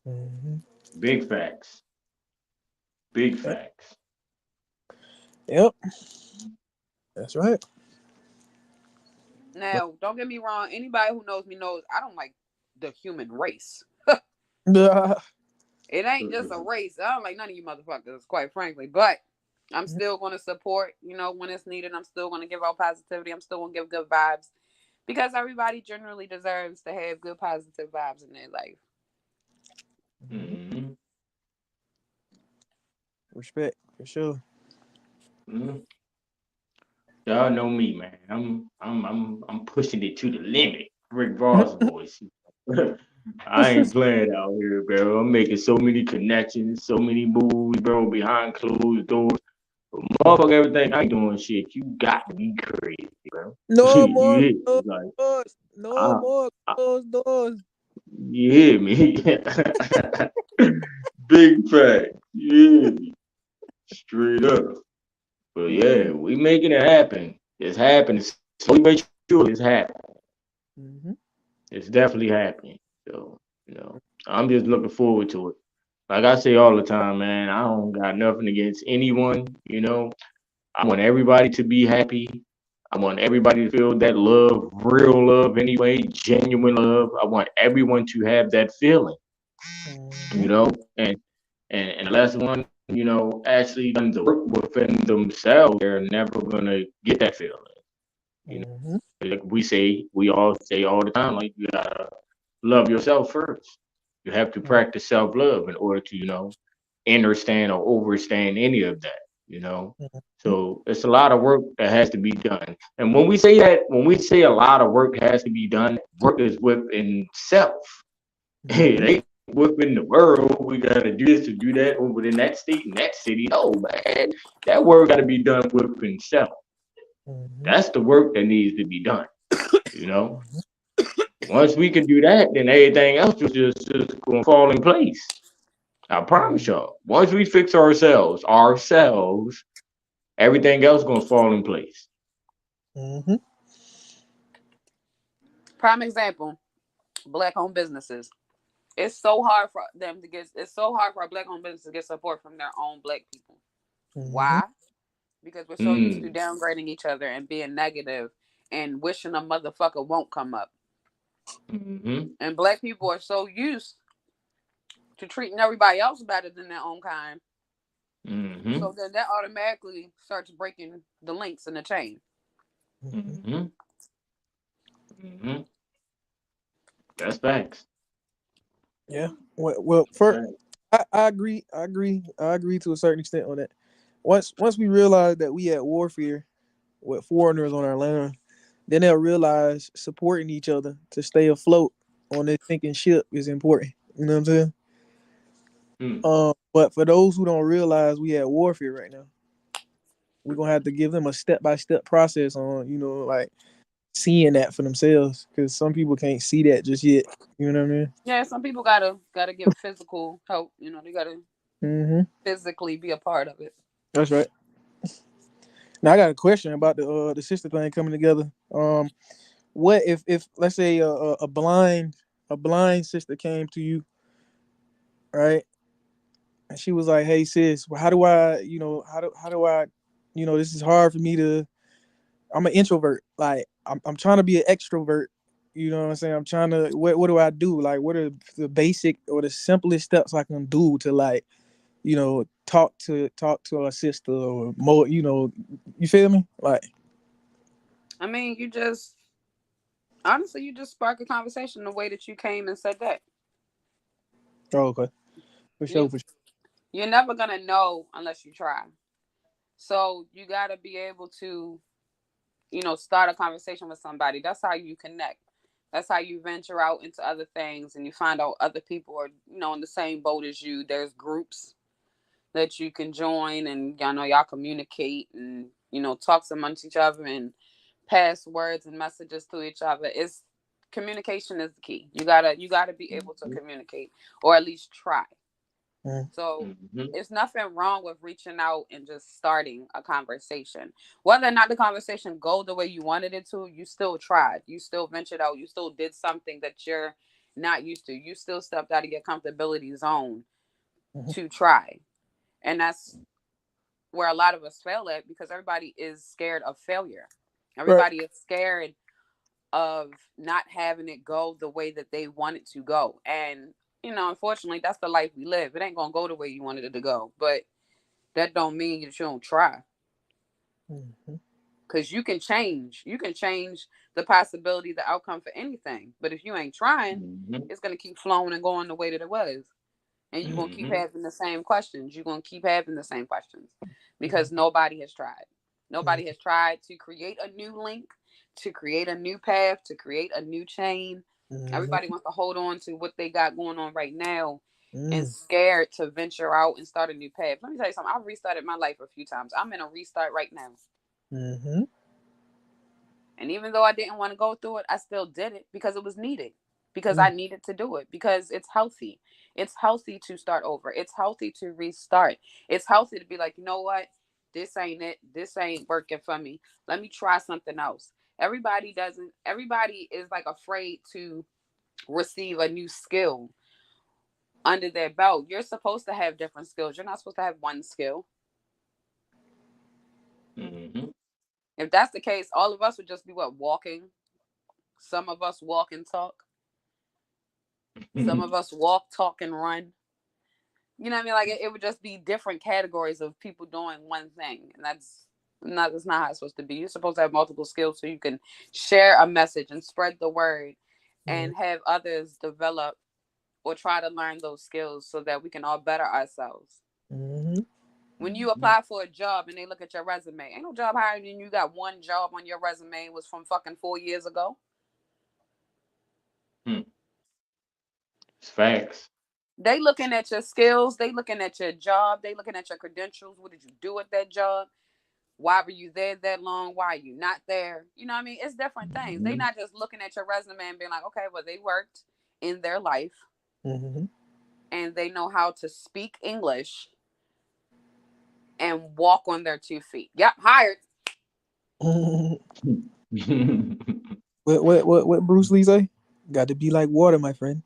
Mm-hmm. Big facts. Big facts. Yep, that's right. But Now, don't get me wrong. Anybody who knows me knows I don't like the human race. It ain't just a race. I don't like none of you motherfuckers, quite frankly. But I'm still going to support, when it's needed. I'm still going to give out positivity. I'm still going to give good vibes because everybody generally deserves to have good positive vibes in their life. Mhm. respect for sure. Mhm. Y'all know me, man. I'm pushing it to the limit. Rick Ross voice. I ain't playing out here, bro. I'm making so many connections, so many moves, bro, behind closed doors. Motherfucker, everything I ain't doing shit. You got to be crazy, bro. No You more hear closed me? Like, doors. No I, more I, closed doors. you hear me? Big fact. You hear me? Straight up. But yeah, we making it happen. It's happening. Slowly but surely, it's happening. Mm-hmm. It's definitely happening. So, I'm just looking forward to it. Like I say all the time, man, I don't got nothing against anyone. I want everybody to be happy. I want everybody to feel that love, real love anyway, genuine love. I want everyone to have that feeling, Mm-hmm. you know, and and unless one, actually done the work within themselves, they're never gonna get that feeling. You Mm-hmm. Like we all say all the time, like you gotta love yourself first. You have to practice self love in order to, understand or overstand any of that, you know. Mm-hmm. So it's a lot of work that has to be done. And when we say that, when we say a lot of work has to be done, work is within self. Mm-hmm. It ain't within the world. We gotta do this to do that over in that state in that city. No, man. That work gotta be done within self. Mm-hmm. That's the work that needs to be done, you know. Mm-hmm. Once we can do that, then everything else is just gonna fall in place. I promise y'all. Once we fix ourselves, everything else gonna fall in place. Mm-hmm. Prime example: black owned businesses. It's so hard for a black owned business to get support from their own black people. Mm-hmm. Why? Because we're so used to Mm, downgrading each other and being negative and wishing a motherfucker won't come up. mm-hmm, And black people are so used to treating everybody else better than their own kind. mm-hmm, So then that automatically starts breaking the links in the chain. Mm-hmm. mm-hmm, mm-hmm. That's facts. Yeah. Well, That's for facts. I agree. I agree to a certain extent on that. Once we realize that we at warfare with foreigners on our land, then they'll realize supporting each other to stay afloat on this sinking ship is important. You know what I'm saying? Mm, But for those who don't realize we at warfare right now, we're gonna have to give them a step by step process on, like seeing that for themselves. Because some people can't see that just yet. You know what I mean? Yeah, some people gotta get physical help. They gotta Mm-hmm. physically be a part of it. That's right. Now I got a question about the sister thing coming together. What if let's say a blind sister came to you, right? And she was like, "Hey sis, well, how do I, how do I, this is hard for me to. I'm an introvert. Like I'm trying to be an extrovert. You know what I'm saying? I'm trying to. What do I do? Like, what are the basic or the simplest steps I can do to like, talk to a sister or more. You feel me? Like, I mean, you just Honestly, you just spark a conversation the way that you came and said that. Oh, okay. For You sure, for sure. you're never gonna know unless you try. So you gotta be able to, start a conversation with somebody. That's how you connect. That's how you venture out into other things and you find out other people are, in the same boat as you. There's groups that you can join and y'all communicate and, talk amongst each other and pass words and messages to each other. It's communication is the key. You gotta be able to communicate or at least try. Mm, So Mm-hmm. it's nothing wrong with reaching out and just starting a conversation. Whether or not the conversation go the way you wanted it to, you still tried. You still ventured out. You still did something that you're not used to. You still stepped out of your comfortability zone mhm. to try. And that's where a lot of us fail at because everybody is scared of failure. Right. Everybody is scared of not having it go the way that they want it to go. And, unfortunately, that's the life we live. It ain't going to go the way you wanted it to go. But that don't mean that you don't try. Mhm. Because you can change. You can change the possibility, the outcome for anything. But if you ain't trying, Mm-hmm. it's going to keep flowing and going the way that it was. And you're going to keep Mm-hmm. having the same questions. You're going to keep having the same questions Mhm. because nobody has tried. Mhm. Nobody has tried to create a new link, to create a new path, to create a new chain. Everybody Mhm. wants to hold on to what they got going on right now and Mm, scared to venture out and start a new path. Let me tell you something. I've restarted my life a few times. I'm in a restart right now. mhm. And even though I didn't want to go through it, I still did it because it was needed, because I Mm, needed to do it, because it's healthy. It's healthy to start over. It's healthy to restart. It's healthy to be like, you know what? This ain't it. This ain't working for me. Let me try something else. Everybody is like afraid to receive a new skill under their belt. You're supposed to have different skills. You're not supposed to have one skill. Mm-hmm. If that's the case, all of us would just be what, walking. Some of us walk and talk. Some of us walk, talk, and run. You know what I mean? Like it would just be different categories of people doing one thing, and that's not how it's supposed to be. You're supposed to have multiple skills so you can share a message and spread the word, mm, and have others develop or try to learn those skills so that we can all better ourselves. mhm. When you apply for a job and they look at your resume, ain't no job hiring you. You got one job on your resume was from fucking 4 years ago. It's facts. They looking at your skills. They looking at your job. They looking at your credentials. What did you do at that job? Why were you there that long? Why are you not there? You know what I mean? It's different things. They Mm-hmm. not just looking at your resume and being like, okay, well, they worked in their life Mhm. and they know how to speak English and walk on their 2 feet. Yep, hired. What Bruce Lee say? Got to be like water, my friend.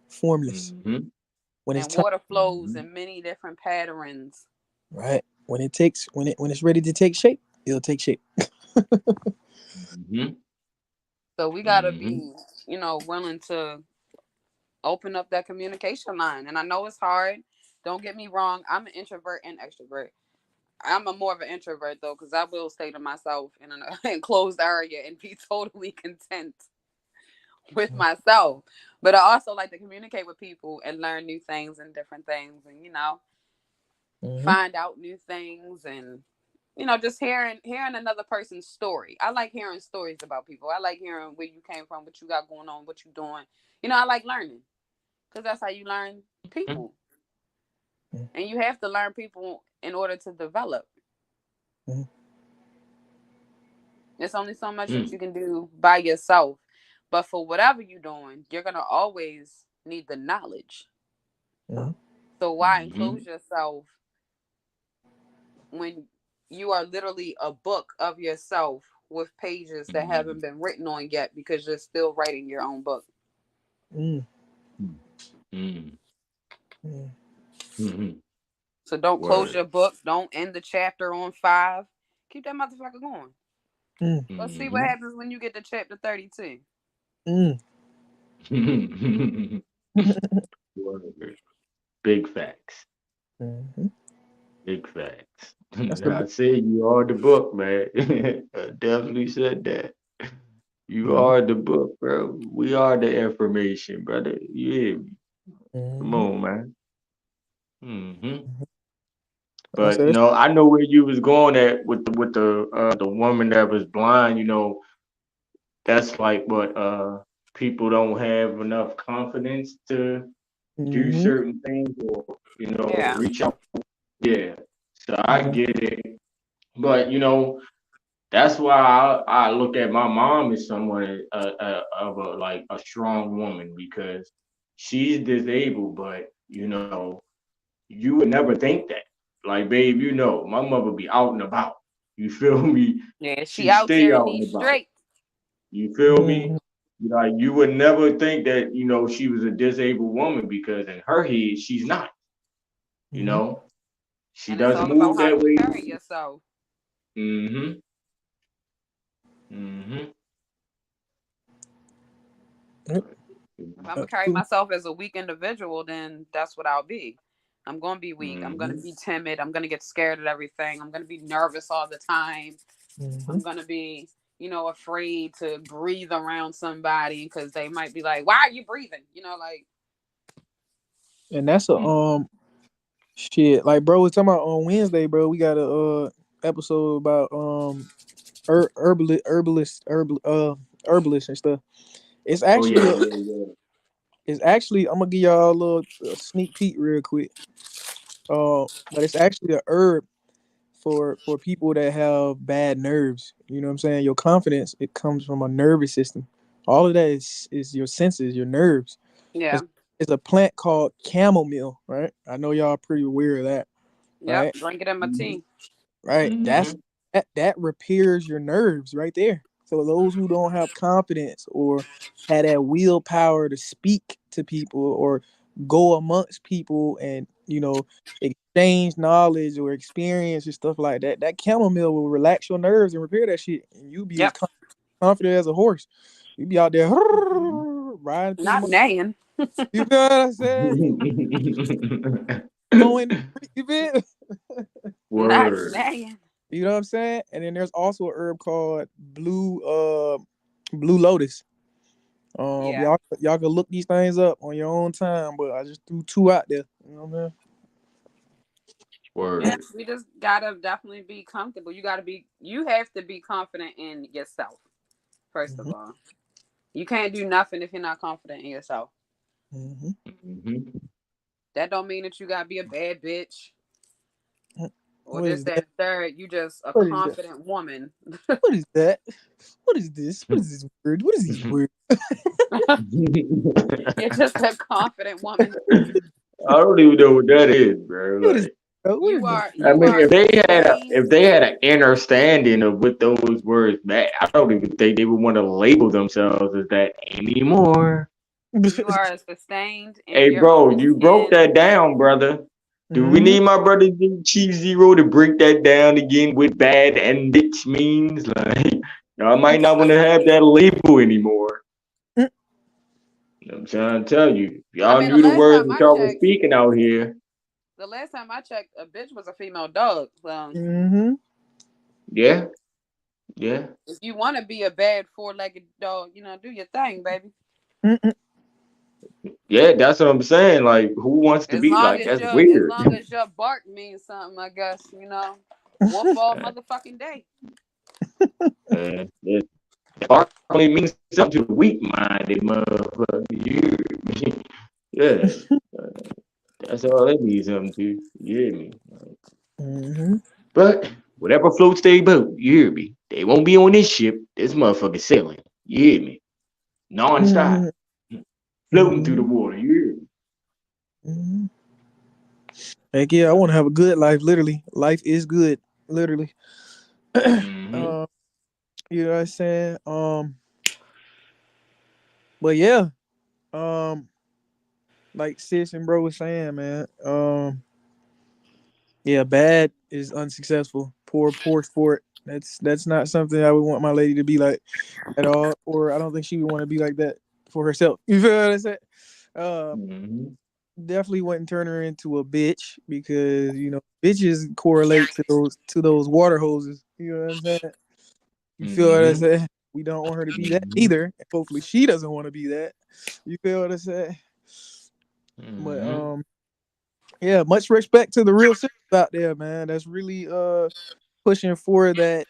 Formless. Mm-hmm. When it's And time, water flows Mm-hmm. in many different patterns. right? When it's ready to take shape, it'll take shape. Mm-hmm. So we gotta Mm-hmm. be, willing to open up that communication line. And I know it's hard. Don't get me wrong. I'm an introvert and extrovert. I'm a more of an introvert though, because I will stay to myself in an enclosed area and be totally content with myself. But I also like to communicate with people and learn new things and different things, and Mhm. find out new things, and just hearing another person's story. I like hearing stories about people. I like hearing where you came from, what you got going on, what you doing. I like learning because that's how you learn people, Mhm. and you have to learn people in order to develop. Mhm. There's only so much that Mm-hmm. you can do by yourself. But for whatever you're doing, you're going to always need the knowledge. Mhm. So why enclose yourself when you are literally a book of yourself with pages that Mm-hmm. haven't been written on yet because you're still writing your own book? Mm, Mm-hmm. mm, Mm-hmm. So don't close Word. your book. Don't end the chapter on 5. Keep that motherfucker going. mm, Let's see what Mm-hmm. happens when you get to chapter 32. mm. Word. Big facts. Mhm. Big facts. That's the I said you are the book, man. I definitely said that. You Mhm. are the book, bro. We are the information, brother. You hear me? Come Mhm. on, man. Hmm. I But said, I know where you was going at with the woman that was blind. That's like what people don't have enough confidence to do mm-hmm. certain things or Yeah. reach out. Yeah. So I Mm-hmm. get it. But that's why I look at my mom as someone of a like a strong woman because she's disabled, but you would never think that. Like, babe, my mother be out and about. You feel me? Yeah, she She out stay here in out and these about. streets. You feel Mm-hmm. me? Like you would never think that she was a disabled woman because in her head she's not. You Mm-hmm. know, she And it's doesn't all about move how that you way. carry yourself. Mm-hmm. Mm-hmm. Yep. If I'm gonna That's carry true. myself as a weak individual, then that's what I'll be. I'm gonna be weak. I'm gonna Mm-hmm. be timid. I'm gonna get scared at everything. I'm gonna be nervous all the time. Mm-hmm. I'm gonna be, afraid to breathe around somebody because they might be like, "Why are you breathing?" Like, And that's a shit. Like, bro, we're talking about on Wednesday, bro. We got a episode about herbalists and stuff. It's Oh yeah, actually a yeah, yeah. it's actually I'm gonna give y'all a little sneak peek real quick. But it's actually a herb for people that have bad nerves. You know what I'm saying? Your confidence, it comes from a nervous system. All of that is your senses, your nerves. yeah, It's, it's a plant called chamomile, right? I know y'all pretty aware of that, yep, right? drink it in my Mm-hmm. tea. Right. Mm-hmm. That repairs your nerves right there. So those who don't have confidence or have that willpower to speak to people or go amongst people and exchange knowledge or experience and stuff like that, that chamomile will relax your nerves and repair that shit, and you be as Yep, confident as a horse. You be out there riding through the not mud. neighing, You feel what I'm saying? Flowing the creek, you feel? not Word. neighing. You know what I'm saying? And then there's also a herb called blue lotus. Yeah. Y'all can look these things up on your own time, but I just threw two out there. You know what I mean? Yeah, Word. we just gotta definitely be comfortable. You have to be confident in yourself, first of Mm-hmm. all. You can't do nothing if you're not confident in yourself. Mm-hmm. Mm-hmm. That don't mean that you gotta be a bad bitch or What this, is that, that? and third. You just a What is that? confident woman. What is that? What is this? What is this word? What is these words? You're just a confident woman. I don't even know what that is, bro. What is what You is the are I you mean, are if sustained. they had an understanding of what those words meant, I don't even think they would want to label themselves as that anymore. You are sustained in Hey, your bro, own you broke skin. that down, brother. Do we mm-hmm. need my brother Chief Zero to break that down again with bad and bitch means? Like, I might not want to have that label anymore. I'm trying to tell you, if I y'all mean, the knew the last words time that I y'all was checked, speaking out here. a bitch was a female dog. So Mm-hmm. Yeah, yeah. if you want to be a bad four-legged dog, do your thing, baby. Mm-hmm. Yeah, that's what I'm saying. Like, who wants to As be long like? as That's your as weird. long as your bark means something, I guess, Wolf all motherfucking day. It only means something to the weak-minded motherfucker. Yeah, that's all that means something to. You hear me? Mm-hmm. But whatever floats their boat, you hear me? They won't be on this ship. This motherfucker sailing. You hear me? Non-stop, floating through the Mm-hmm. water. You hear me? Mm-hmm. Heck yeah, I want to have a good life. Literally, life is good. Literally. Mm-hmm. uh, you know what I'm saying? But yeah, um, like sis and bro was saying, man. Yeah, bad is unsuccessful. Poor sport. That's not something I would want my lady to be like at all. Or I don't think she would want to be like that for herself. You feel what I said? Uh, Mm-hmm. Definitely wouldn't turn her into a bitch because bitches correlate to those water hoses. You know what I'm saying? You feel what I Mm-hmm. said? We don't want her to be that either. Hopefully, she doesn't want to be that. You feel what I say? But Mm-hmm. yeah, much respect to the real sisters out there, man. That's really pushing for that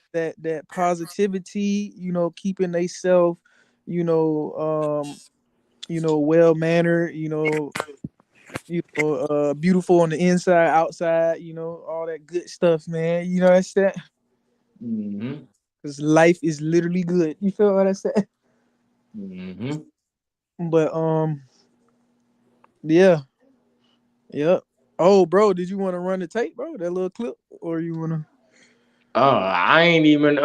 positivity. Keeping they self, well mannered. Beautiful on the inside, outside. All that good stuff, man. That's that. Mm-hmm. Cause life is literally good. You feel what I said? Mm-hmm. But yeah, yep. Oh, bro, did you want to run the tape, bro? That little clip, or you wanna? I ain't even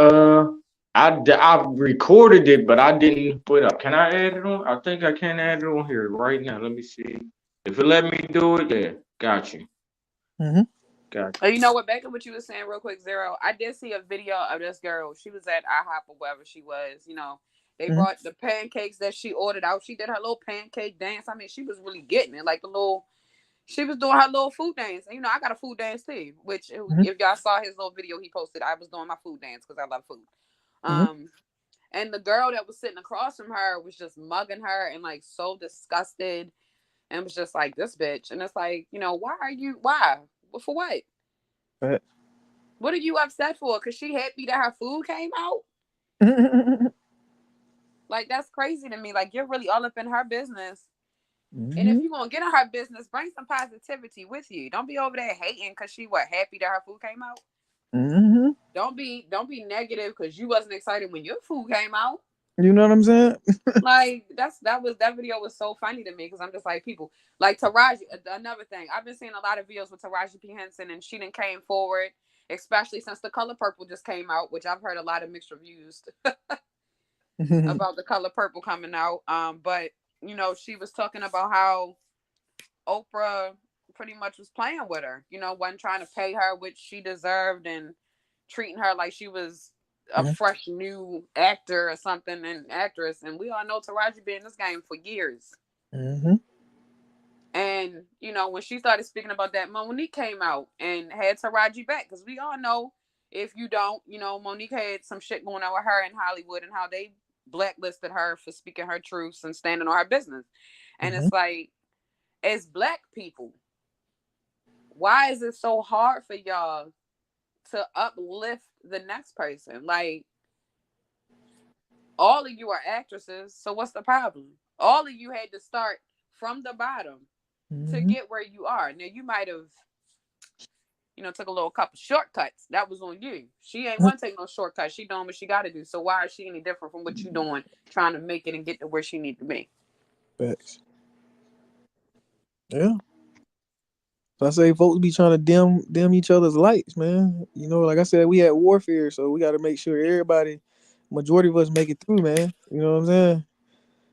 I recorded it, but I didn't put up. Can I add it on? I think I can add it on here right now. Let me see. If it let me do it, yeah. Got you. Mm-hmm. Got You know what, back to what you were saying real quick, Zero. I did see a video of this girl. She was at IHOP or wherever she was. They Mm-hmm. brought the pancakes that she ordered out. She did her little pancake dance. I mean, she was really getting it. Like the little, she was doing her little food dance. And, I got a food dance too. Which, Mm-hmm. if y'all saw his little video he posted, I was doing my food dance because I love food. Mm-hmm. And the girl that was sitting across from her was just mugging her and like so disgusted and was just like, this bitch. And it's like, why? For what? Right. What are you upset for? Because she happy that her food came out? Like, that's crazy to me. Like, you're really all up in her business. And if Mm-hmm. you're going to get in her business, bring some positivity with you. Don't be over there hating because she happy that her food came out. Mm-hmm. Don't be negative because you wasn't excited when your food came out. You know what I'm saying? Like, that video was so funny to me because I'm just like, people like Taraji. Another thing, I've been seeing a lot of videos with Taraji P Henson, and she didn't came forward, especially since The Color Purple just came out, which I've heard a lot of mixed reviews about The Color Purple coming out. But she was talking about how Oprah pretty much was playing with her. Wasn't trying to pay her what she deserved and treating her like she was a fresh new actor or something and actress. And we all know Taraji been in this game for years. Mm-hmm. And when she started speaking about that, Monique came out and had Taraji back because we all know, if you don't, Monique had some shit going on with her in Hollywood and how they blacklisted her for speaking her truths and standing on her business. And Mm-hmm. it's like, as Black people, why is it so hard for y'all to uplift the next person? Like, all of you are actresses, so what's the problem? All of you had to start from the bottom to Mm-hmm. get where you are. Now, you might have, took a little couple shortcuts. That was on you. She ain't want to take no shortcuts. She doing what she got to do. So why is she any different from what you doing, trying to make it and get to where she need to be? Facts. Yeah. So I say folks be trying to dim each other's lights, man. Like I said, we had warfare, so we got to make sure everybody, majority of us, make it through, man. You know what I'm saying?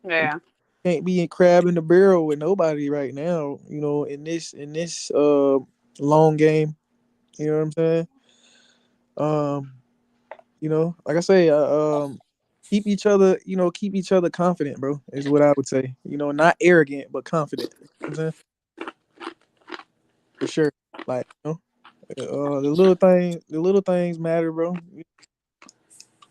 We Yeah. can't be in crab in the barrel with nobody right now. In this long game. You know what I'm saying? Um, like I say, keep each other, confident, bro. Is what I would say. Not arrogant, but confident. You know what I'm saying? For sure. Like, the little things matter, bro.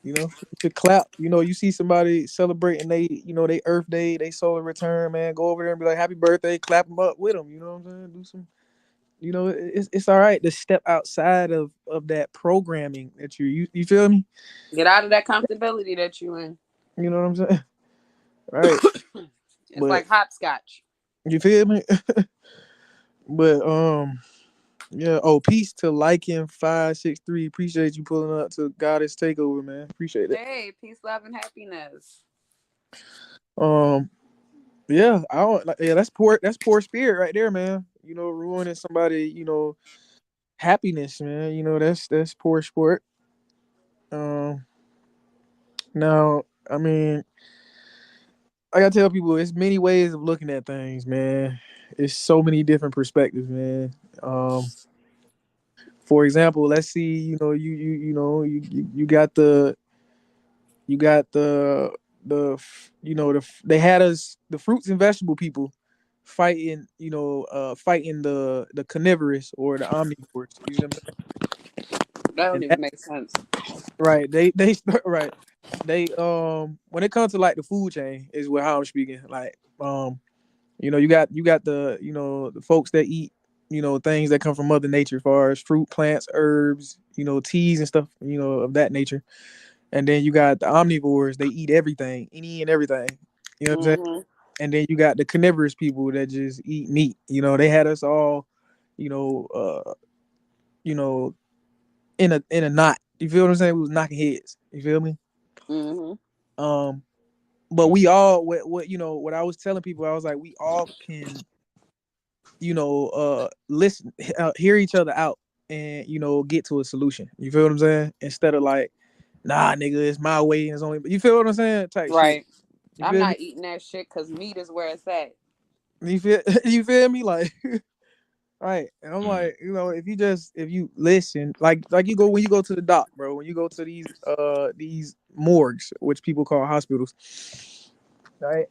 You should clap. You see somebody celebrating they Earth Day, they solar return, man. Go over there and be like, "Happy birthday!" Clap them up with them. You know what I'm saying? Do some. It's all right to step outside of that programming that you feel me? Get out of that comfortability that you in. You know what I'm saying? Right. It's But like hopscotch. you feel me? But yeah. Oh, peace to Lycan 563. Appreciate you pulling up to Goddess Takeover, man. Appreciate it. Hey, peace, love, and happiness. Um, yeah, I don't like. Yeah, that's poor spirit right there, man. Ruining somebody. Happiness, man. That's poor sport. Um, now, I mean, I gotta tell people, it's many ways of looking at things, man. It's so many different perspectives, man. For example, let's see, you got they had us, the fruits and vegetable people, fighting the carnivorous or the omnivores. You know what I'm saying? That don't And even make sense. right, they right. They when it comes to like the food chain is what how I'm speaking. Like you got the the folks that eat things that come from Mother Nature, as far as fruit, plants, herbs, teas and stuff, of that nature. And then you got the omnivores, they eat everything, any and everything. You know what I'm saying? Mm-hmm. And then you got the carnivorous people that just eat meat. They had us all, you know, uh, you know, in a knot. You feel what I'm saying? We was knocking heads. You feel me? Mm-hmm. Um, but we all what I was telling people, I was like, we all can, listen, hear each other out, and get to a solution. You feel what I'm saying? Instead of like, nah, nigga, it's my way and it's only. You feel what I'm saying? Type shit. Right. You I'm feel me? not eating that shit because meat is where it's at. You feel you feel me? Like, right. And I'm like, if you listen, like you go when you go to the doc, bro, when you go to these morgues, which people call hospitals, right?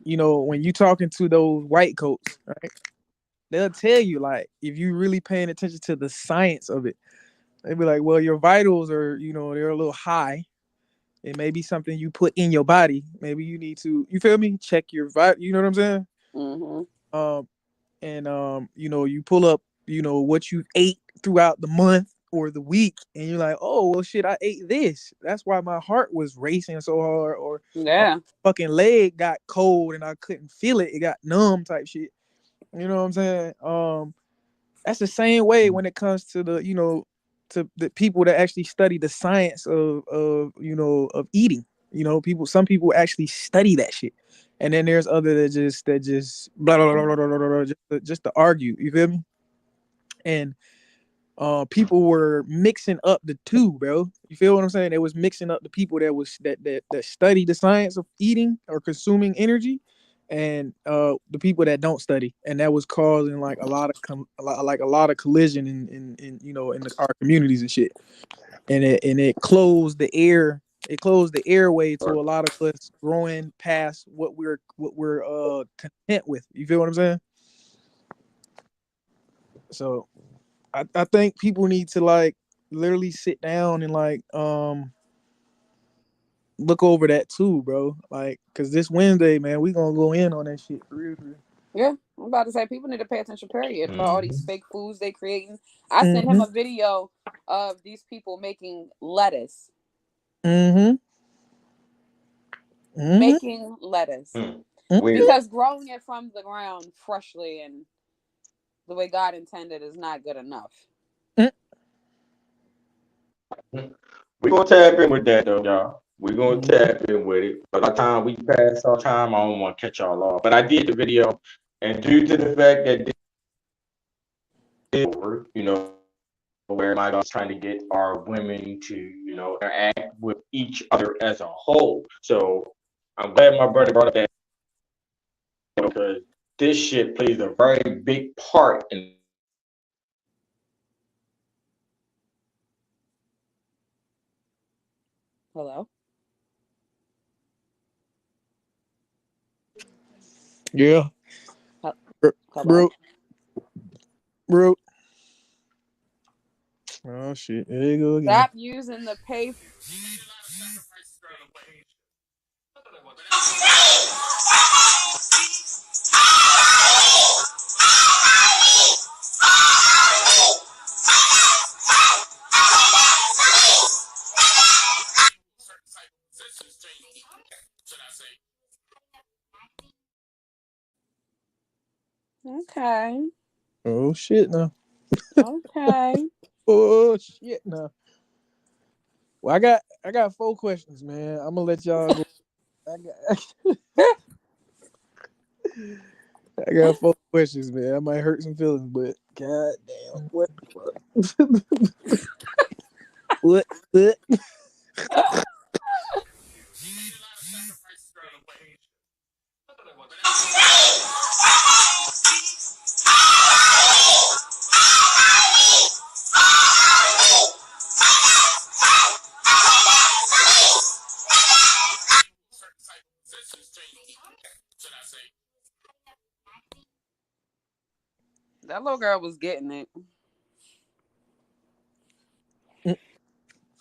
When you talking to those white coats, right? They'll tell you, like, if you really paying attention to the science of it, they be like, well, your vitals are, they're a little high. It may be something you put in your body. Maybe you need to, you feel me? Check your vital. You know what I'm saying? Mm-hmm. And you pull up, what you ate throughout the month or the week, and you're like, oh well, shit, I ate this. That's why my heart was racing so hard, or my Yeah. fucking leg got cold and I couldn't feel it. It got numb, type shit. You know what I'm saying? That's the same way when it comes to to the people that actually study the science of eating. Some people actually study that shit, and then there's other that just blah blah blah blah blah, blah, blah just to argue. You feel me? And people were mixing up the two, bro. You feel what I'm saying? They was mixing up the people that study the science of eating or consuming energy, and the people that don't study, and that was causing like a lot of collision in our communities and shit. And it closed the air. It closed the airway to a lot of us growing past what we're content with. You feel what I'm saying? So I think people need to like literally sit down and like look over that too, bro. Like, cause this Wednesday, man, we gonna go in on that shit for real, for real. Yeah. I'm about to say people need to pay attention, period, for all these Mhm. fake foods they creating. I sent him Mm-hmm. a video of these people making lettuce. Mm-hmm. Mm-hmm. Making lettuce. Mm. Mm-hmm. We Because growing it from the ground freshly and the way God intended is not good enough. we gonna tap in with that though, y'all. We gonna Mm-hmm. tap in with it. But by the time we pass our time, I don't want to catch y'all off. But I did the video, and due to the fact that this over, where my God's trying to get our women to, interact with each other as a whole. So I'm glad my brother brought up that because this shit plays a very big part in Hello? Yeah, Hello? bro, bro. Oh shit, there you go again. Stop using the pay. Okay. Oh shit, no. Okay. Oh shit, no. Well, I got 4 questions, man. I'm gonna let y'all go. I got I got 4 questions, man. I might hurt some feelings, but god damn, what the fuck? what? What? That little girl was getting it.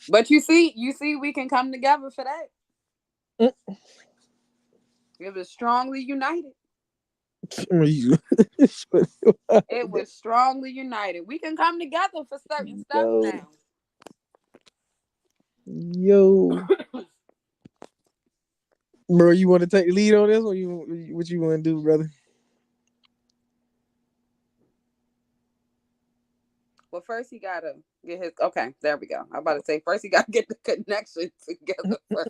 But you see, we can come together for that. Mm. It was strongly united. It was strongly united. We can come together for certain stuff now. Yo. Bro, you want to take the lead on this, or what you want to do, brother? Well, first he gotta get his. Okay, there we go. I'm about to say first he gotta get the connection together first.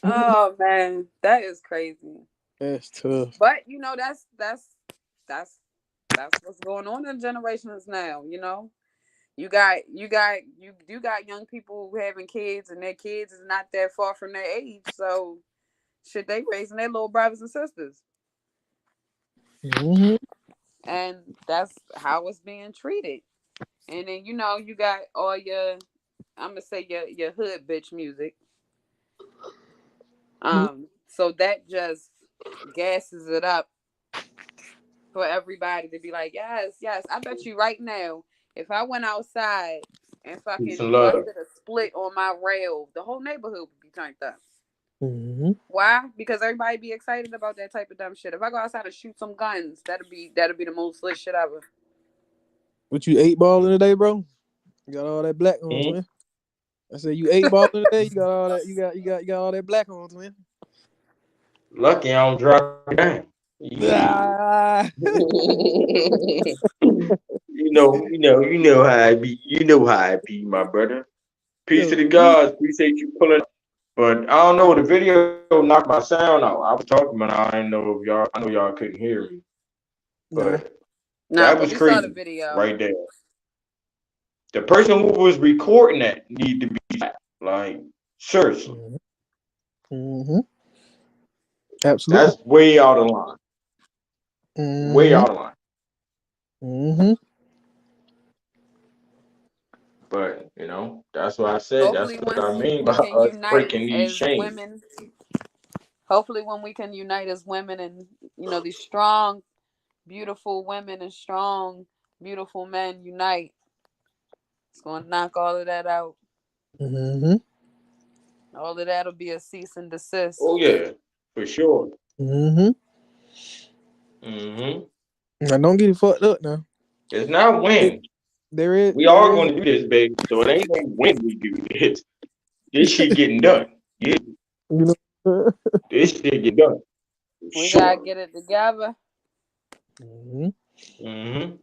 Oh man, that is crazy. That's tough. But you know, that's what's going on in generations now. You know, you do got young people having kids, and their kids is not that far from their age. So, should they raising their little brothers and sisters? Mm-hmm. And that's how it's being treated. And then you know you got all your, I'm gonna say your hood bitch music. So that just gasses it up for everybody to be like, yes, yes. I bet you right now, if I went outside and Peace fucking and love. busted a split on my rail, the whole neighborhood would be turned up. Mm-hmm. Why? Because everybody be excited about that type of dumb shit. If I go outside and shoot some guns, that'll be the most lit shit ever. What you 8-balling today, bro? You got all that black on, twin. I said you 8-balling today. You got all that. You got all that black on, twin. Lucky I don't drop it down. Ah. You know how I be. You know how I be, my brother. Peace to the gods. Appreciate you pulling. But I don't know. The video knocked my sound out. I was talking, but I didn't know if y'all. I know y'all couldn't hear me. But that was crazy. Saw the video right there. The person who was recording that need to be like seriously. Mm-hmm. Absolutely. That's way out of line. Mm-hmm. Way out of line. Mm-hmm. But you know, that's what I said. Hopefully That's what I mean we by can us unite breaking these as chains. women. Hopefully when we can unite as women, and you know, these strong, beautiful women and strong, beautiful men unite, it's gonna knock all of that out. Mm-hmm. All of that'll be a cease and desist. Oh yeah, for sure. Mm-hmm. Mm-hmm. Now don't get it fucked up now. It's not when. We are going to do this, baby. So it ain't no when we do this. This shit getting done. Yeah. You know. This shit get done. We gotta get it together. Mm-hmm. Mm-hmm.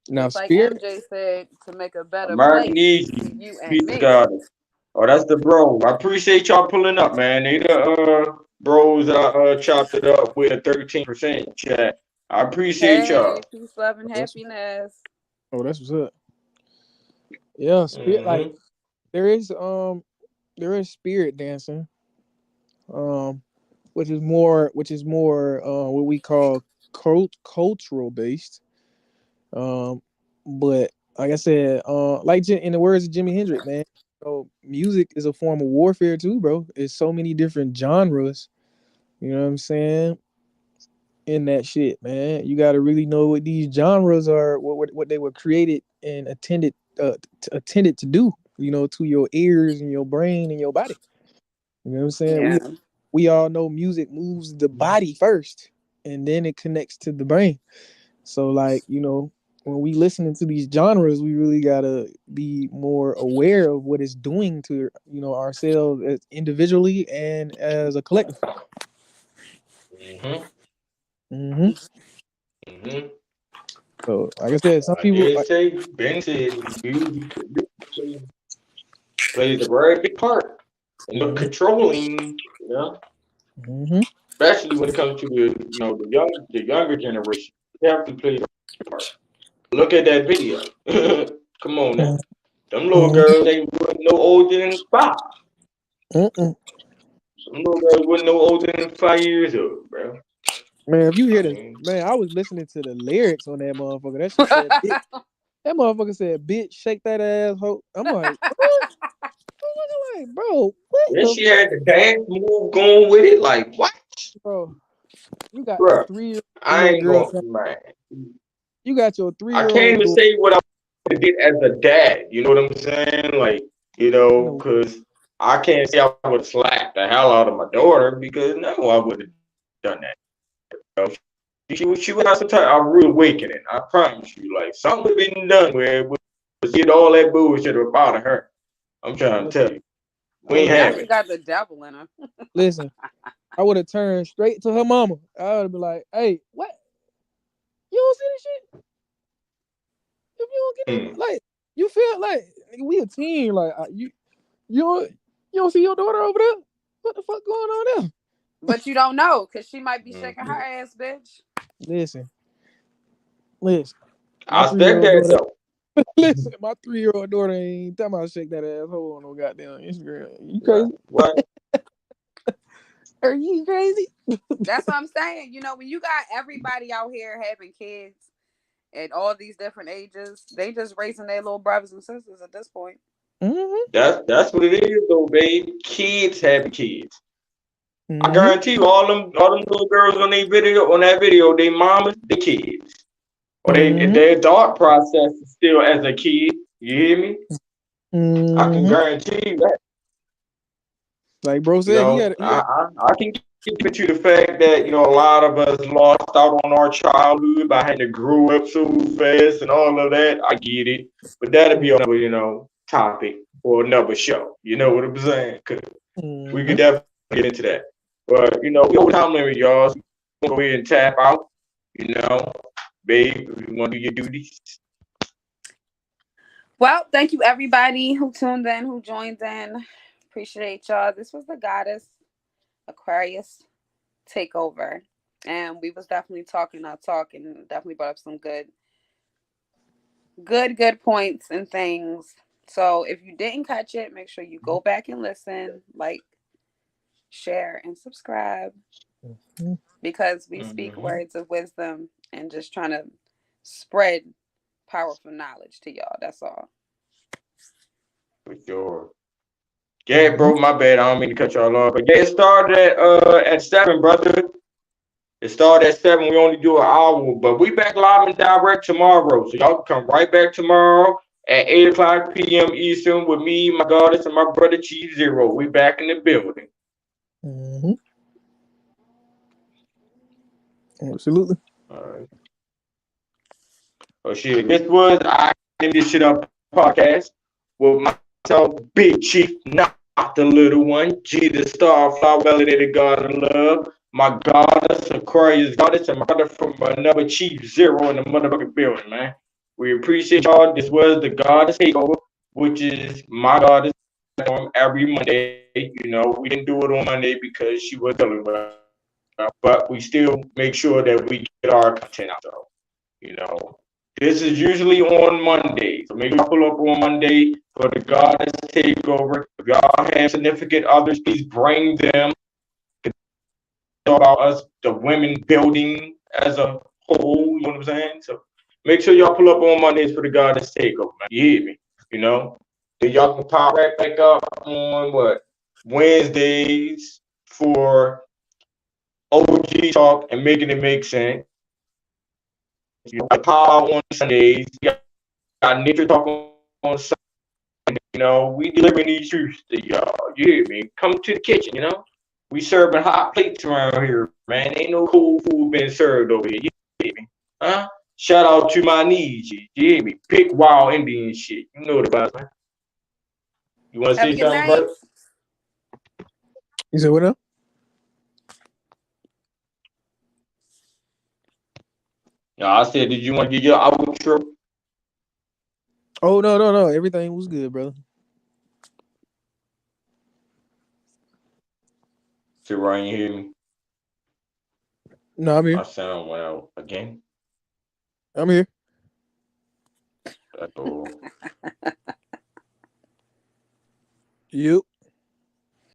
Now, just like spirit. MJ said, to make a better American place easy. for you and Peace me. God. Oh, that's the bro. I appreciate y'all pulling up, man. They the bros chopped it up with a 13% chat. I appreciate y'all. Hey, peace, love, and happiness. Oh, that's what's up. Yeah, spirit. Like there is spirit dancing, which is more what we call cultural based. But like I said, like in the words of Jimi Hendrix, man, music is a form of warfare too, bro. It's so many different genres. You know what I'm saying? In that shit, man, you got to really know what these genres are, what they were created and intended to do. You know, to your ears and your brain and your body. You know what I'm saying? Yeah. We all know music moves the body first, and then it connects to the brain. So, like, you know, when we listening to these genres, we really gotta be more aware of what it's doing to, you know, ourselves as individually and as a collective. Mm-hmm. Mm-hmm. Mm-hmm. So, like I said, some I people. did say Ben said music plays a very big part in controlling, you know, Mm-hmm. especially when it comes to the younger generation. They have to play a part. Look at that video. Come on now. Them little girls ain't no older than 5. Mm-mm. Some little girls wasn't no older than 5 years old, bro. Man, if you hear this, man, I was listening to the lyrics on that motherfucker. That shit said, bitch. That motherfucker said, bitch, shake that asshole. I'm like, what? I'm like, bro, what? Then she had the dance move going with it. Like, what? Bro, you got Bro, a 3-year-old I little ain't girl. going, man. You got your I 3-year-old can't even daughter. say what I did as a dad. You know what I'm saying? Like, No. because I can't say I would slap the hell out of my daughter because no, I would have done that. You know, she would have some type of rude awakening. I promise you. Like something would have been done where it would get all that bullshit up out of her. I'm trying to tell you, we ain't Now having she it. got the devil in her. Listen, I would have turned straight to her mama. I would have been like, "Hey, what? You don't see this shit? If you don't get Hmm. that, like, you feel like we a team. Like, you don't see your daughter over there? What the fuck going on there?" But you don't know, because she might be shaking her Mhm. ass, bitch. Listen, listen. My I expect 3-year-old that daughter. though. Listen, my 3-year-old daughter ain't talking about shake that asshole on no goddamn Instagram. You Right. crazy? What? Are you crazy? That's what I'm saying. When you got everybody out here having kids at all these different ages, they just raising their little brothers and sisters at this point. Mm-hmm. That's what it is though, babe. Kids having kids. I Mm-hmm. guarantee you, all them little girls on that video, they mamas, they kids, or Mm-hmm. their thought process is still as a kid. You hear me? I can Mm-hmm. guarantee you that. Like bro said, I can give you the fact that a lot of us lost out on our childhood by having to grow up so fast and all of that. I get it, but that'll be another topic for another show. You know what I'm saying? 'Cause we Mm-hmm. could definitely get into that. But we over time limit, y'all. So we go ahead and tap out. You know, babe, if you want to do your duties. Well, thank you everybody who tuned in, who joined in. Appreciate y'all. This was the Goddess Aquarius takeover. And we was definitely talking our talk and definitely brought up some good points and things. So if you didn't catch it, make sure you go back and listen, like, share, and subscribe, because we speak Mm-hmm. words of wisdom and just trying to spread powerful knowledge to y'all. That's all. For sure. Yeah, bro, my bad. I don't mean to cut y'all off. But yeah, it started at 7, brother. It started at 7. We only do an hour, but we back live and direct tomorrow. So y'all can come right back tomorrow at 8 o'clock p.m. Eastern with me, my goddess, and my brother Chief Zero. We back in the building. Mm-hmm. Absolutely. All right. Oh shit. This was I End This Shit Up podcast with myself, Big Chief, not the little one, G the Starflower, validated God of love, my goddess, Aquarius goddess, and my brother from another Chief Zero in the motherfucking building, man. We appreciate y'all. This was the Goddess Takeover, which is my goddess every Monday. We didn't do it on Monday because she was dealing with us, but we still make sure that we get our content out. So, you know, this is usually on Monday. So maybe I'll pull up on Monday for the Goddess Takeover. If y'all have significant others, please bring them. Talk about us, the women building as a whole. You know what I'm saying? So make sure y'all pull up on Mondays for the Goddess Takeover, man. You hear me? Then y'all can pop right back up on Wednesdays for OG talk and making it make sense. Power on Sundays. You got nature talk on Sunday. We delivering these truths to y'all. You hear me? Come to the kitchen. We serving hot plates around here, man. Ain't no cold food being served over here. You hear me? Huh? Shout out to my knees. You hear me? Pick wild Indian shit. You know the vibes, man. You want to Have a say good something, night. brother? You said what now? No, I said, did you want to get your outro? Oh no. Everything was good, brother. So Ryan, you hear me? No, I'm My here. sound went out again. I'm here. That's all. Yep.